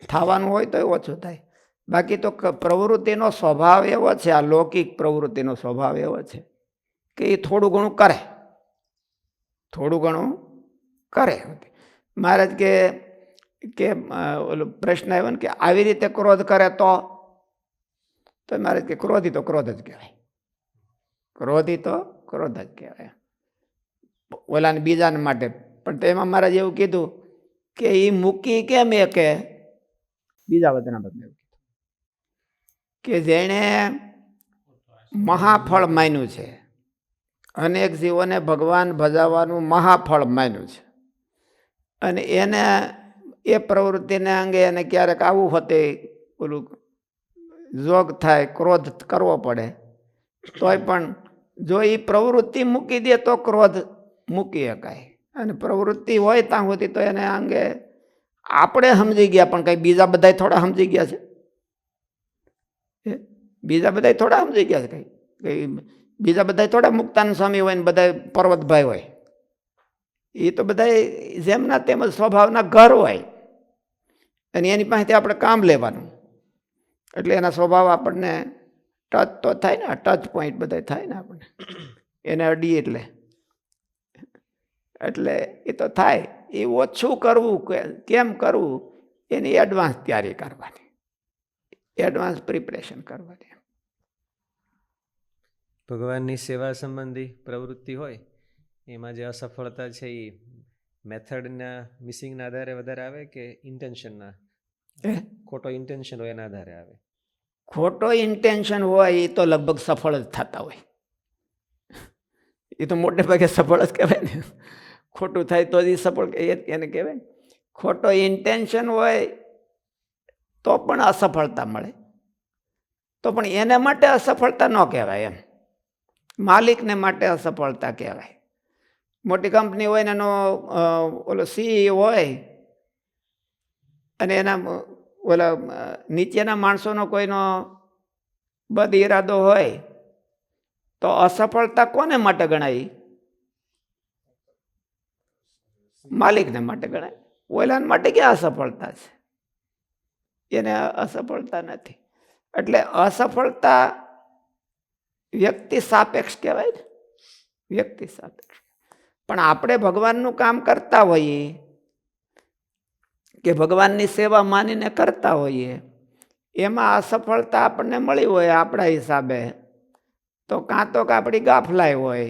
થવાનું હોય તો ઓછું થાય. બાકી તો પ્રવૃત્તિનો સ્વભાવ એવો છે, આ લૌકિક પ્રવૃત્તિનો સ્વભાવ એવો છે કે એ થોડું ઘણું કરે, થોડું ઘણું કરે. મહારાજ કે ઓલો પ્રશ્ન આવ્યો ને કે આવી રીતે ક્રોધ કરે તો મહારાજ કે ક્રોધી તો ક્રોધ જ કહેવાય, ક્રોધી તો ક્રોધ જ કહેવાય, ઓલાને બીજાને માટે. પણ તેમાં મહારાજ એવું કીધું કે એ મૂકી કેમ એ કે બીજા બધાના બદલે એવું કીધું કે જેણે મહાફળ માન્યું છે, અનેક જીવોને ભગવાન ભજાવવાનું મહાફળ માન્યું છે, અને એને એ પ્રવૃત્તિને અંગે એને ક્યારેક આવું હોતે ઓલું જોગ થાય, ક્રોધ કરવો પડે, તોય પણ જો એ પ્રવૃત્તિ મૂકી દે તો ક્રોધ મૂકી શકાય. અને પ્રવૃત્તિ હોય ત્યાં સુધી તો એને અંગે આપણે સમજી ગયા, પણ કંઈ બીજા બધા થોડા સમજી ગયા છે, બીજા બધા થોડા સમજી ગયા છે, કઈ બીજા બધા થોડા મુક્તાનંદ સ્વામી હોય ને બધા પર્વતભાઈ હોય, એ તો બધા જેમના તેમજ સ્વભાવના ઘર હોય, અને એની પાસેથી આપણે કામ લેવાનું. એટલે એના સ્વભાવ આપણને ટચ તો થાય ને, ટચ પોઈન્ટ બધા થાય ને આપણને, એને અડીએ એટલે એ તો થાય. એ ઓછું કરવું કેમ કરવું એની એડવાન્સ તૈયારી કરવાની, એડવાન્સ પ્રિપરેશન કરવાની. ભગવાનની સેવા સંબંધી પ્રવૃત્તિ હોય એમાં જે અસફળતા છે એ મેથડના મિસિંગના આધારે વધારે આવે કે ઇન્ટેન્શનના, ખોટો ઇન્ટેન્શન હોય એના આધારે આવે? ખોટો ઇન્ટેન્શન હોય એ તો લગભગ સફળ જ થતા હોય, એ તો મોટે ભાગે સફળ જ કહેવાય ને. ખોટું થાય તો જ સફળ એને કહેવાય. ખોટો ઇન્ટેન્શન હોય તો પણ અસફળતા મળે, તો પણ એને માટે અસફળતા ન કહેવાય, એમ માલિકને માટે અસફળતા કહેવાય. મોટી કંપની હોય ને એનો ઓલો CEO હોય અને એના ઓલા નીચેના માણસોનો કોઈનો બદ ઇરાદો હોય તો અસફળતા કોને માટે ગણાય? માલિકને માટે ગણાય. ઓલાને માટે ક્યાં અસફળતા છે? એને અસફળતા નથી. એટલે અસફળતા વ્યક્તિ સાપેક્ષ કહેવાય ને, વ્યક્તિ સાપેક્ષ. પણ આપણે ભગવાનનું કામ કરતા હોઈએ કે ભગવાનની સેવા માનીને કરતા હોઈએ, એમાં અસફળતા આપણને મળી હોય આપણા હિસાબે, તો કાં તો આપણી ગાફલાઈ હોય,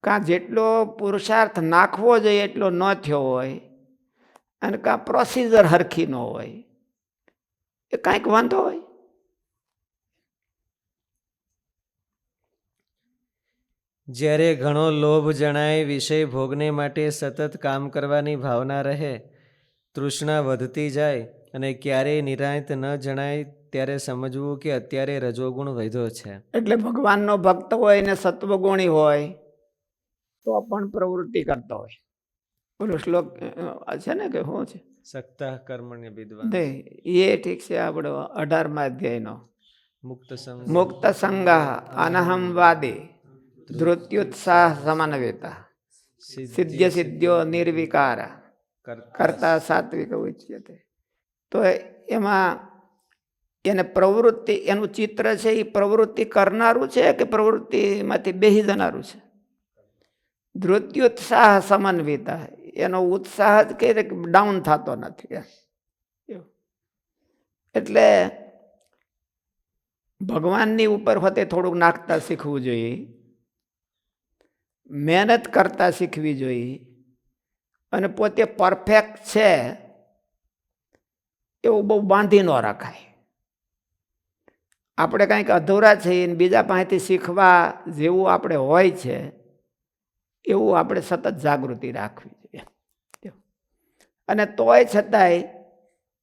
કાં જેટલો પુરુષાર્થ નાખવો જોઈએ એટલો ન થયો હોય, અને કાં પ્રોસિજર હરખી ન હોય, એ કાંઈક વાંધો હોય. જ્યારે ઘણો લોભ જણાય, વિષય ભોગને માટે સતત કામ કરવાની ભાવના રહે, તૃષ્ણા વધતી જાય અને ક્યારેય નિરાંત ન જણાય, ત્યારે સમજવું કે અત્યારે રજોગુણ વધ્યો છે. એટલે ભગવાનનો ભક્ત હોય ને સત્વગુણી હોય તો પણ પ્રવૃત્તિ કરતો હોય. પેલો શ્લોક છે ને કે શું છે? સક્તા કર્મણ્ય વિદ્વાન એ ઠીક છે. આપણો 18મા અધ્યાયનો મુક્ત સંગ મુક્ત સંગા અનહમવાદે ધૃત્યુત્સાહ સમન્વેતા સિદ્ધ્ય સિદ્ધ્યો નિર્વિકાર કરતા સાત્વિક ઉચ્યતે. તો એમાં એને પ્રવૃત્તિ, એનું ચિત્ર છે એ પ્રવૃત્તિ કરનારું છે કે પ્રવૃત્તિમાંથી બેહી જનારું છે? ધૃત્યુત્સાહ સમન્વિતા, એનો ઉત્સાહ જ કે ડાઉન થતો નથી. એટલે ભગવાનની ઉપર હોતે થોડુંક નાખતા શીખવું જોઈએ, મહેનત કરતા શીખવી જોઈએ, અને પોતે પરફેક્ટ છે એવું બહુ બાંધી ન રખાય. આપણે કંઈક અધૂરા છીએ ને બીજા પાસેથી શીખવા જેવું આપણે હોય છે એવું આપણે સતત જાગૃતિ રાખવી જોઈએ. અને તોય છતાંય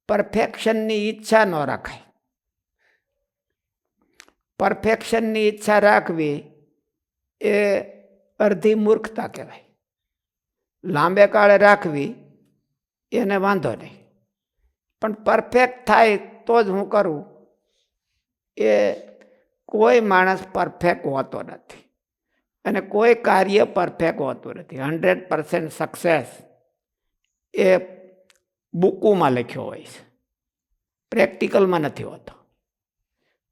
પરફેક્શનની ઈચ્છા ન રખાય. પરફેક્શનની ઈચ્છા રાખવી એ અડધી મૂર્ખતા કહેવાય. લાંબે કાળે રાખવી એને વાંધો નહીં, પણ પરફેક્ટ થાય તો જ હું કરું. એ કોઈ માણસ પરફેક્ટ હોતો નથી અને કોઈ કાર્ય પરફેક્ટ હોતું નથી. 100% સક્સેસ એ બુકોમાં લખ્યો હોય છે, પ્રેક્ટિકલમાં નથી હોતો.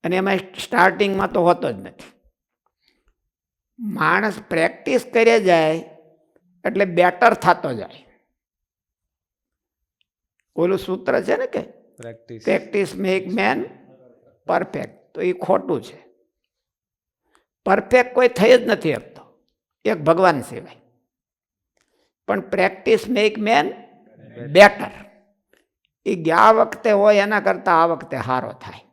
અને એમાં સ્ટાર્ટિંગમાં તો હોતો જ નથી. માણસ પ્રેક્ટિસ કરે જાય એટલે બેટર થતો જાય. ઓલું સૂત્ર છે ને કે પ્રેક્ટિસ મેક મેન પરફેક્ટ, તો એ ખોટું છે. પરફેક્ટ કોઈ થઈ જ નથી શકતો એક ભગવાન સિવાય. પણ પ્રેક્ટિસ મેક મેન બેટર. એ ગયા વખતે હોય એના કરતાં આ વખતે સારો થાય,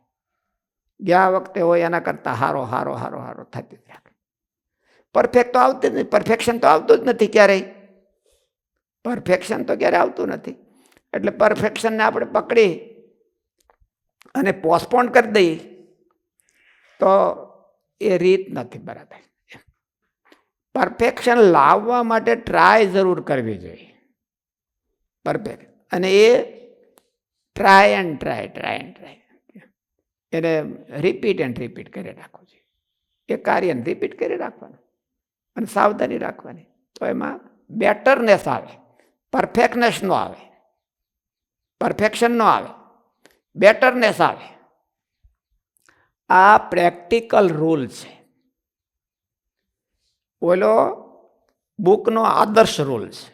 ગયા વખતે હોય એના કરતાં હારો હારો હારો હારો થતી જ રાખે. પરફેક્ટ તો આવતું જ નથી, પરફેક્શન તો આવતું જ નથી ક્યારેય. પરફેક્શન તો ક્યારે આવતું નથી. એટલે પરફેક્શનને આપણે પકડી અને પોસ્ટપોન કરી દઈએ તો એ રીત નથી બરાબર. પરફેક્શન લાવવા માટે ટ્રાય જરૂર કરવી જોઈએ. પરફેક્ટ, અને એ ટ્રાય એન્ડ ટ્રાય એને રિપીટ એન્ડ રિપીટ કરી રાખવું જોઈએ. એ કાર્યને રિપીટ કરી રાખવાનું અને સાવધાની રાખવાની, તો એમાં બેટરનેસ આવે. પરફેક્ટનેસ નો આવે, પરફેક્શન નો આવે, બેટરનેસ આવે. આ પ્રેક્ટિકલ રૂલ છે. ઓલો બુકનો આદર્શ રૂલ છે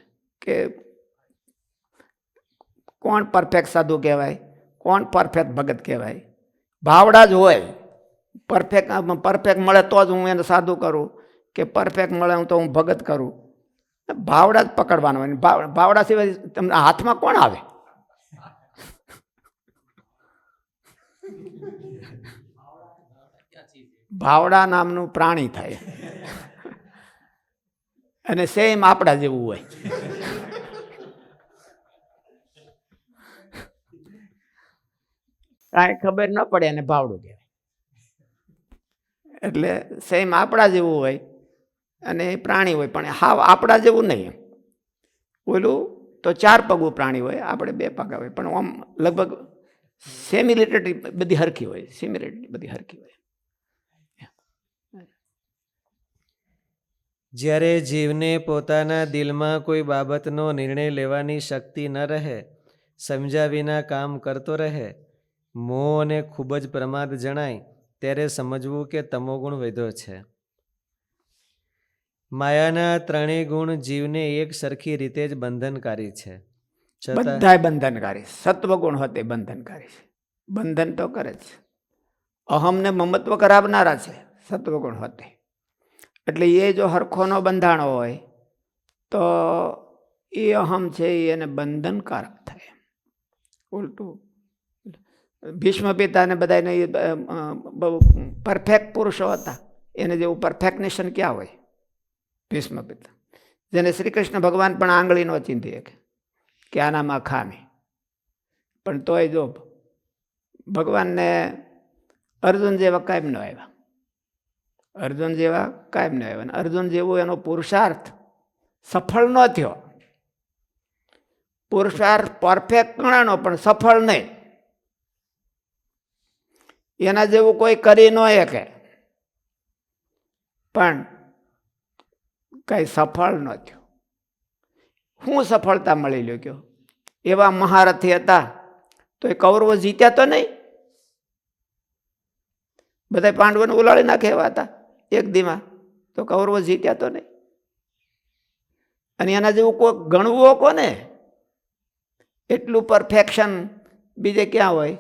કે કોણ પરફેક્ટ સાધુ કહેવાય, કોણ પરફેક્ટ ભગત કહેવાય. ભાવડા જ હોય. પરફેક્ટ મળે તો જ હું એને સાધુ કરું, કે પરફેક્ટ મળે તો હું ભગત કરું. ભાવડા જ પકડવાનો હોય. ભાવડા સિવાય તમને હાથમાં કોણ આવે? ભાવડા નામનું પ્રાણી થાય અને સેમ આપણા જેવું હોય. કાંઈ ખબર ન પડે એને ભાવડું કહેવાય. એટલે સેમ આપણા જેવું હોય અને એ પ્રાણી હોય, પણ હાવ આપણા જેવું નહીં. ઓલું તો 4 પગું પ્રાણી હોય, આપણે 2 પગા હોય, પણ આમ લગભગ સિમિલરિટી બધી હરખી હોય, સિમિલરિટી બધી હરખી હોય. જ્યારે જીવને પોતાના દિલમાં કોઈ બાબતનો નિર્ણય લેવાની શક્તિ ન રહે, સમજ્યા વિના કામ કરતો રહે, મોહ અને ખૂબ જ પ્રમાદ જણાય, ત્યારે સમજવું કે તમોગુણ વધ્યો છે. માયાના 3 ગુણ જીવને એક સરખી રીતે જ બંધનકારી છે. બધાય બંધનકારી. સત્વગુણ હોતે બંધનકારી છે. બંધન તો કરે છે. અહમને મમત્વ કરાવનારા છે સત્વગુણ હોતે. એટલે એ જો હરખો નો બંધાણો હોય તો એ અહમ છે એને બંધનકારક થાય. ઉલટું ભીષ્મ પિતાને બધાને બહુ પરફેક્ટ પુરુષો હતા, એને જેવું પરફેક્ટનેશન ક્યાં હોય? ભીષ્મ પિતા, જેને શ્રી કૃષ્ણ ભગવાન પણ આંગળી નો ચીંધી શકે કે આનામાં ખામી, પણ તોય જો ભગવાનને અર્જુન જેવા કાયમ ન આવ્યા, અર્જુન જેવા કાયમ ન આવ્યા. અર્જુન જેવો એનો પુરુષાર્થ સફળ ન થયો. પુરુષાર્થ પરફેક્ટ ગણાનો પણ સફળ નહીં. એના જેવું કોઈ કરી ન શકે, પણ કઈ સફળ ન થયો. શું સફળતા મળી લ્યો કયો? એવા મહારથી હતા તો એ કૌરવો જીત્યા તો નહીં. બધા પાંડવોને ઉલાળી નાખે એવા હતા એક દીમાં, તો કૌરવો જીત્યા તો નહીં. અને એના જેવું કોઈ ગણવું કોને? એટલું પરફેક્શન બીજે ક્યાં હોય?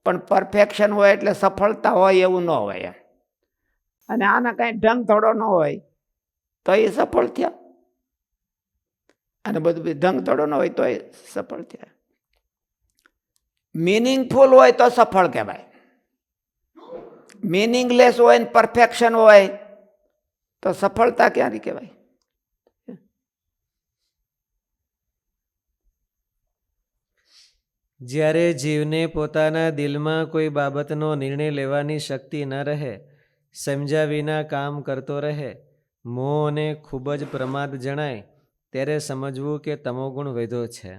પણ પરફેક્શન હોય એટલે સફળતા હોય એવું ન હોય એમ. અને આના કાંઈ ઢંગ થોડો ન હોય તો એ સફળ થયા, અને બધું ઢંગ થોડો ન હોય તો એ સફળ થયા. મિનિંગફુલ હોય તો સફળ કહેવાય. મિનિંગલેસ હોય ને પરફેક્શન હોય તો સફળતા ક્યાંથી કહેવાય? જ્યારે જીવને પોતાના દિલમાં કોઈ બાબતનો નિર્ણય લેવાની શક્તિ ન રહે, સમજ્યા વિના કામ કરતો રહે, મોહ અને ખૂબ જ પ્રમાદ જણાય, ત્યારે સમજવું કે તમોગુણ વધ્યો છે.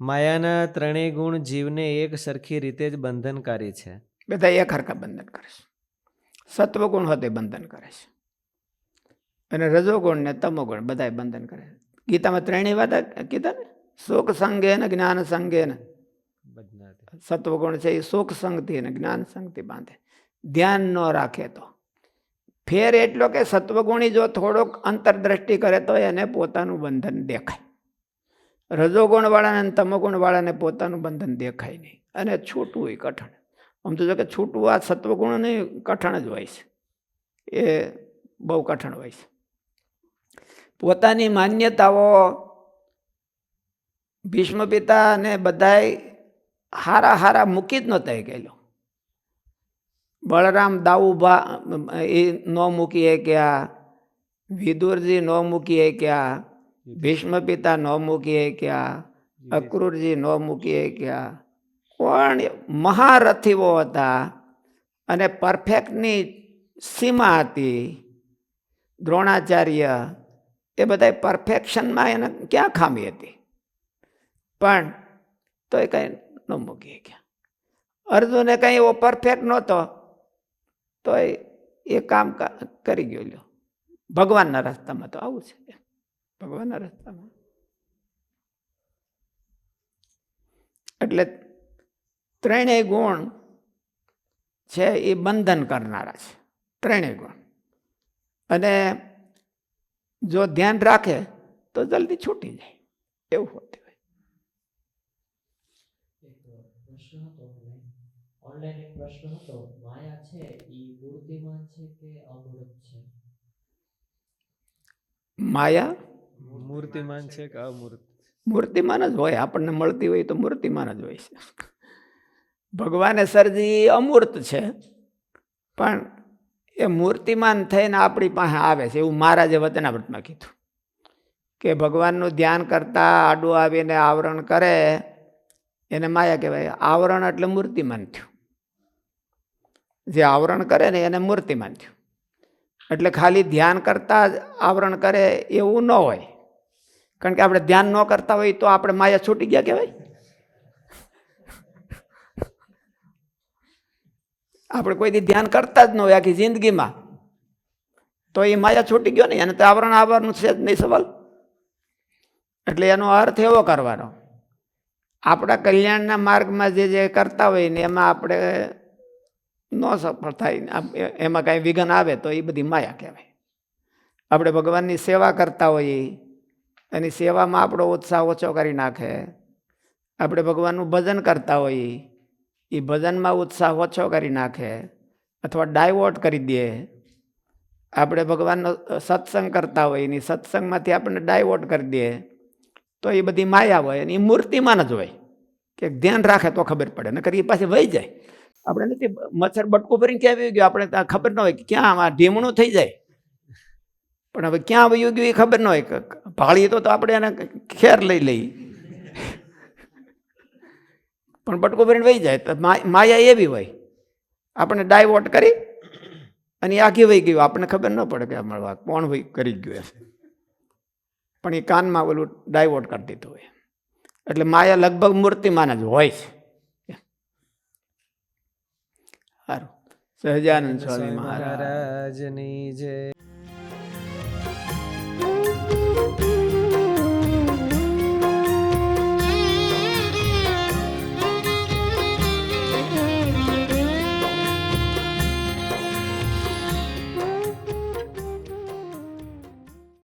માયાના ત્રણેય ગુણ જીવને એક સરખી રીતે જ બંધનકારી છે. બધા એક હરખા બંધન કરે છે. સત્વગુણ હોતે બંધન કરે છે, અને રજોગુણ ને તમોગુણ બધા બંધન કરે છે. ગીતામાં ત્રણેય વાત કીધા ને, સુખ સંગે ને જ્ઞાન સંગે ને. સત્વગુણ છે એ સુખ સંગથી અને જ્ઞાન સંગથી બાંધે. ધ્યાન ન રાખે તો ફેર એટલો કે સત્વગુણી જો થોડોક અંતરદ્રષ્ટિ કરે તો એને પોતાનું બંધન દેખાય. રજોગુણ વાળાને અને તમોગુણ વાળાને પોતાનું બંધન દેખાય નહીં, અને છૂટવું એ કઠણ. આમ તો જો કે છૂટવું આ સત્વગુણ નહીં, કઠણ જ હોય છે, એ બહુ કઠણ હોય છે. પોતાની માન્યતાઓ ભીષ્મ પિતા ને બધાય હારા હારા મૂકી જ નહોતા ગયેલો. બળરામ દાઉભા એ ન મૂકી શક્યા, વિદુરજી ન મૂકી શક્યા, ભીષ્મ પિતા ન મૂકી શક્યા, અક્રૂરજી ન મૂકી શક્યા. પણ મહારથીઓ હતા અને પરફેક્ટની સીમા હતી. દ્રોણાચાર્ય એ બધા પરફેક્શનમાં એને ક્યાં ખામી હતી, પણ તો એ કંઈ ન મૂકી ગયા. અર્જુને કંઈ એવો પરફેક્ટ નહોતો તો એ કામ કરી ગયો. લ્યો, ભગવાનના રસ્તામાં તો આવું છે. ભગવાનના રસ્તામાં એટલે ત્રણેય ગુણ છે એ બંધન કરનારા છે, ત્રણેય ગુણ. અને જો ધ્યાન રાખે તો જલ્દી છૂટી જાય, એવું હોતું હોય. પ્રશ્ન હતો ઓનલાઈન, એક પ્રશ્ન હતો, માયા છે એ મૂર્તિમાન છે કે અમૂર્ત છે? માયા મૂર્તિમાન છે કે અમૂર્ત? મૂર્તિમાન જ હોય. આપણને મળતી હોય તો મૂર્તિમાન જ હોય છે. ભગવાને સર્જી અમૂર્ત છે, પણ એ મૂર્તિમાન થઈને આપણી પાસે આવે છે. એવું મહારાજે વચનામૃતમાં કીધું કે ભગવાનનું ધ્યાન કરતા આડું આવીને આવરણ કરે એને માયા કહેવાય. આવરણ એટલે મૂર્તિમાન થયું. જે આવરણ કરે ને એને મૂર્તિમાન થયું. એટલે ખાલી ધ્યાન કરતા જ આવરણ કરે એવું ન હોય, કારણ કે આપણે ધ્યાન ન કરતા હોય તો આપણે માયા છૂટી ગયા કહેવાય. આપણે કોઈથી ધ્યાન કરતા જ ન હોય આખી જિંદગીમાં, તો એ માયા છૂટી ગયો ને, એને તો આવરણ આવવાનું છે જ નહીં સવાલ. એટલે એનો અર્થ એવો કરવાનો, આપણા કલ્યાણના માર્ગમાં જે કરતા હોય ને એમાં આપણે ન સફળ થાય, એમાં કાંઈ વિઘન આવે તો એ બધી માયા કહેવાય. આપણે ભગવાનની સેવા કરતા હોઈએ, એની સેવામાં આપણો ઉત્સાહ ઓછો કરી નાખે. આપણે ભગવાનનું ભજન કરતા હોઈએ, એ ભજનમાં ઉત્સાહ ઓછો કરી નાખે અથવા ડાયવર્ટ કરી દે. આપણે ભગવાનનો સત્સંગ કરતા હોઈએ, એની સત્સંગમાંથી આપણને ડાયવર્ટ કરી દે, તો એ બધી માયા હોય. અને એ મૂર્તિમાન જ હોય કે ધ્યાન રાખે તો ખબર પડે, નકર એ પાછી વહી જાય. આપણે નથી મચ્છર બટકું ભરીને ક્યાં આવી ગયો, આપણે ત્યાં ખબર ન હોય કે ક્યાં આમાં ઢીમણું થઈ જાય. પણ હવે ક્યાં વયું ગયું એ ખબર ન હોય. ભાળીએ તો આપણે એને ખેર લઈ લઈએ, પણ બટકો ભરીને વહી જાય. તો માયા એવી હોય, આપણે ડાયવર્ટ કરી અને એ આખી વહી ગયું, આપણને ખબર ન પડે કે અમારે કોણ વહી કરી ગયું એમ. પણ એ કાનમાં ઓલું ડાયવર્ટ કરી દીધું હોય. એટલે માયા લગભગ મૂર્તિમાન જ હોય છે. સારું. સહજાનંદ સ્વામી મહારાજ મહારાજની જય.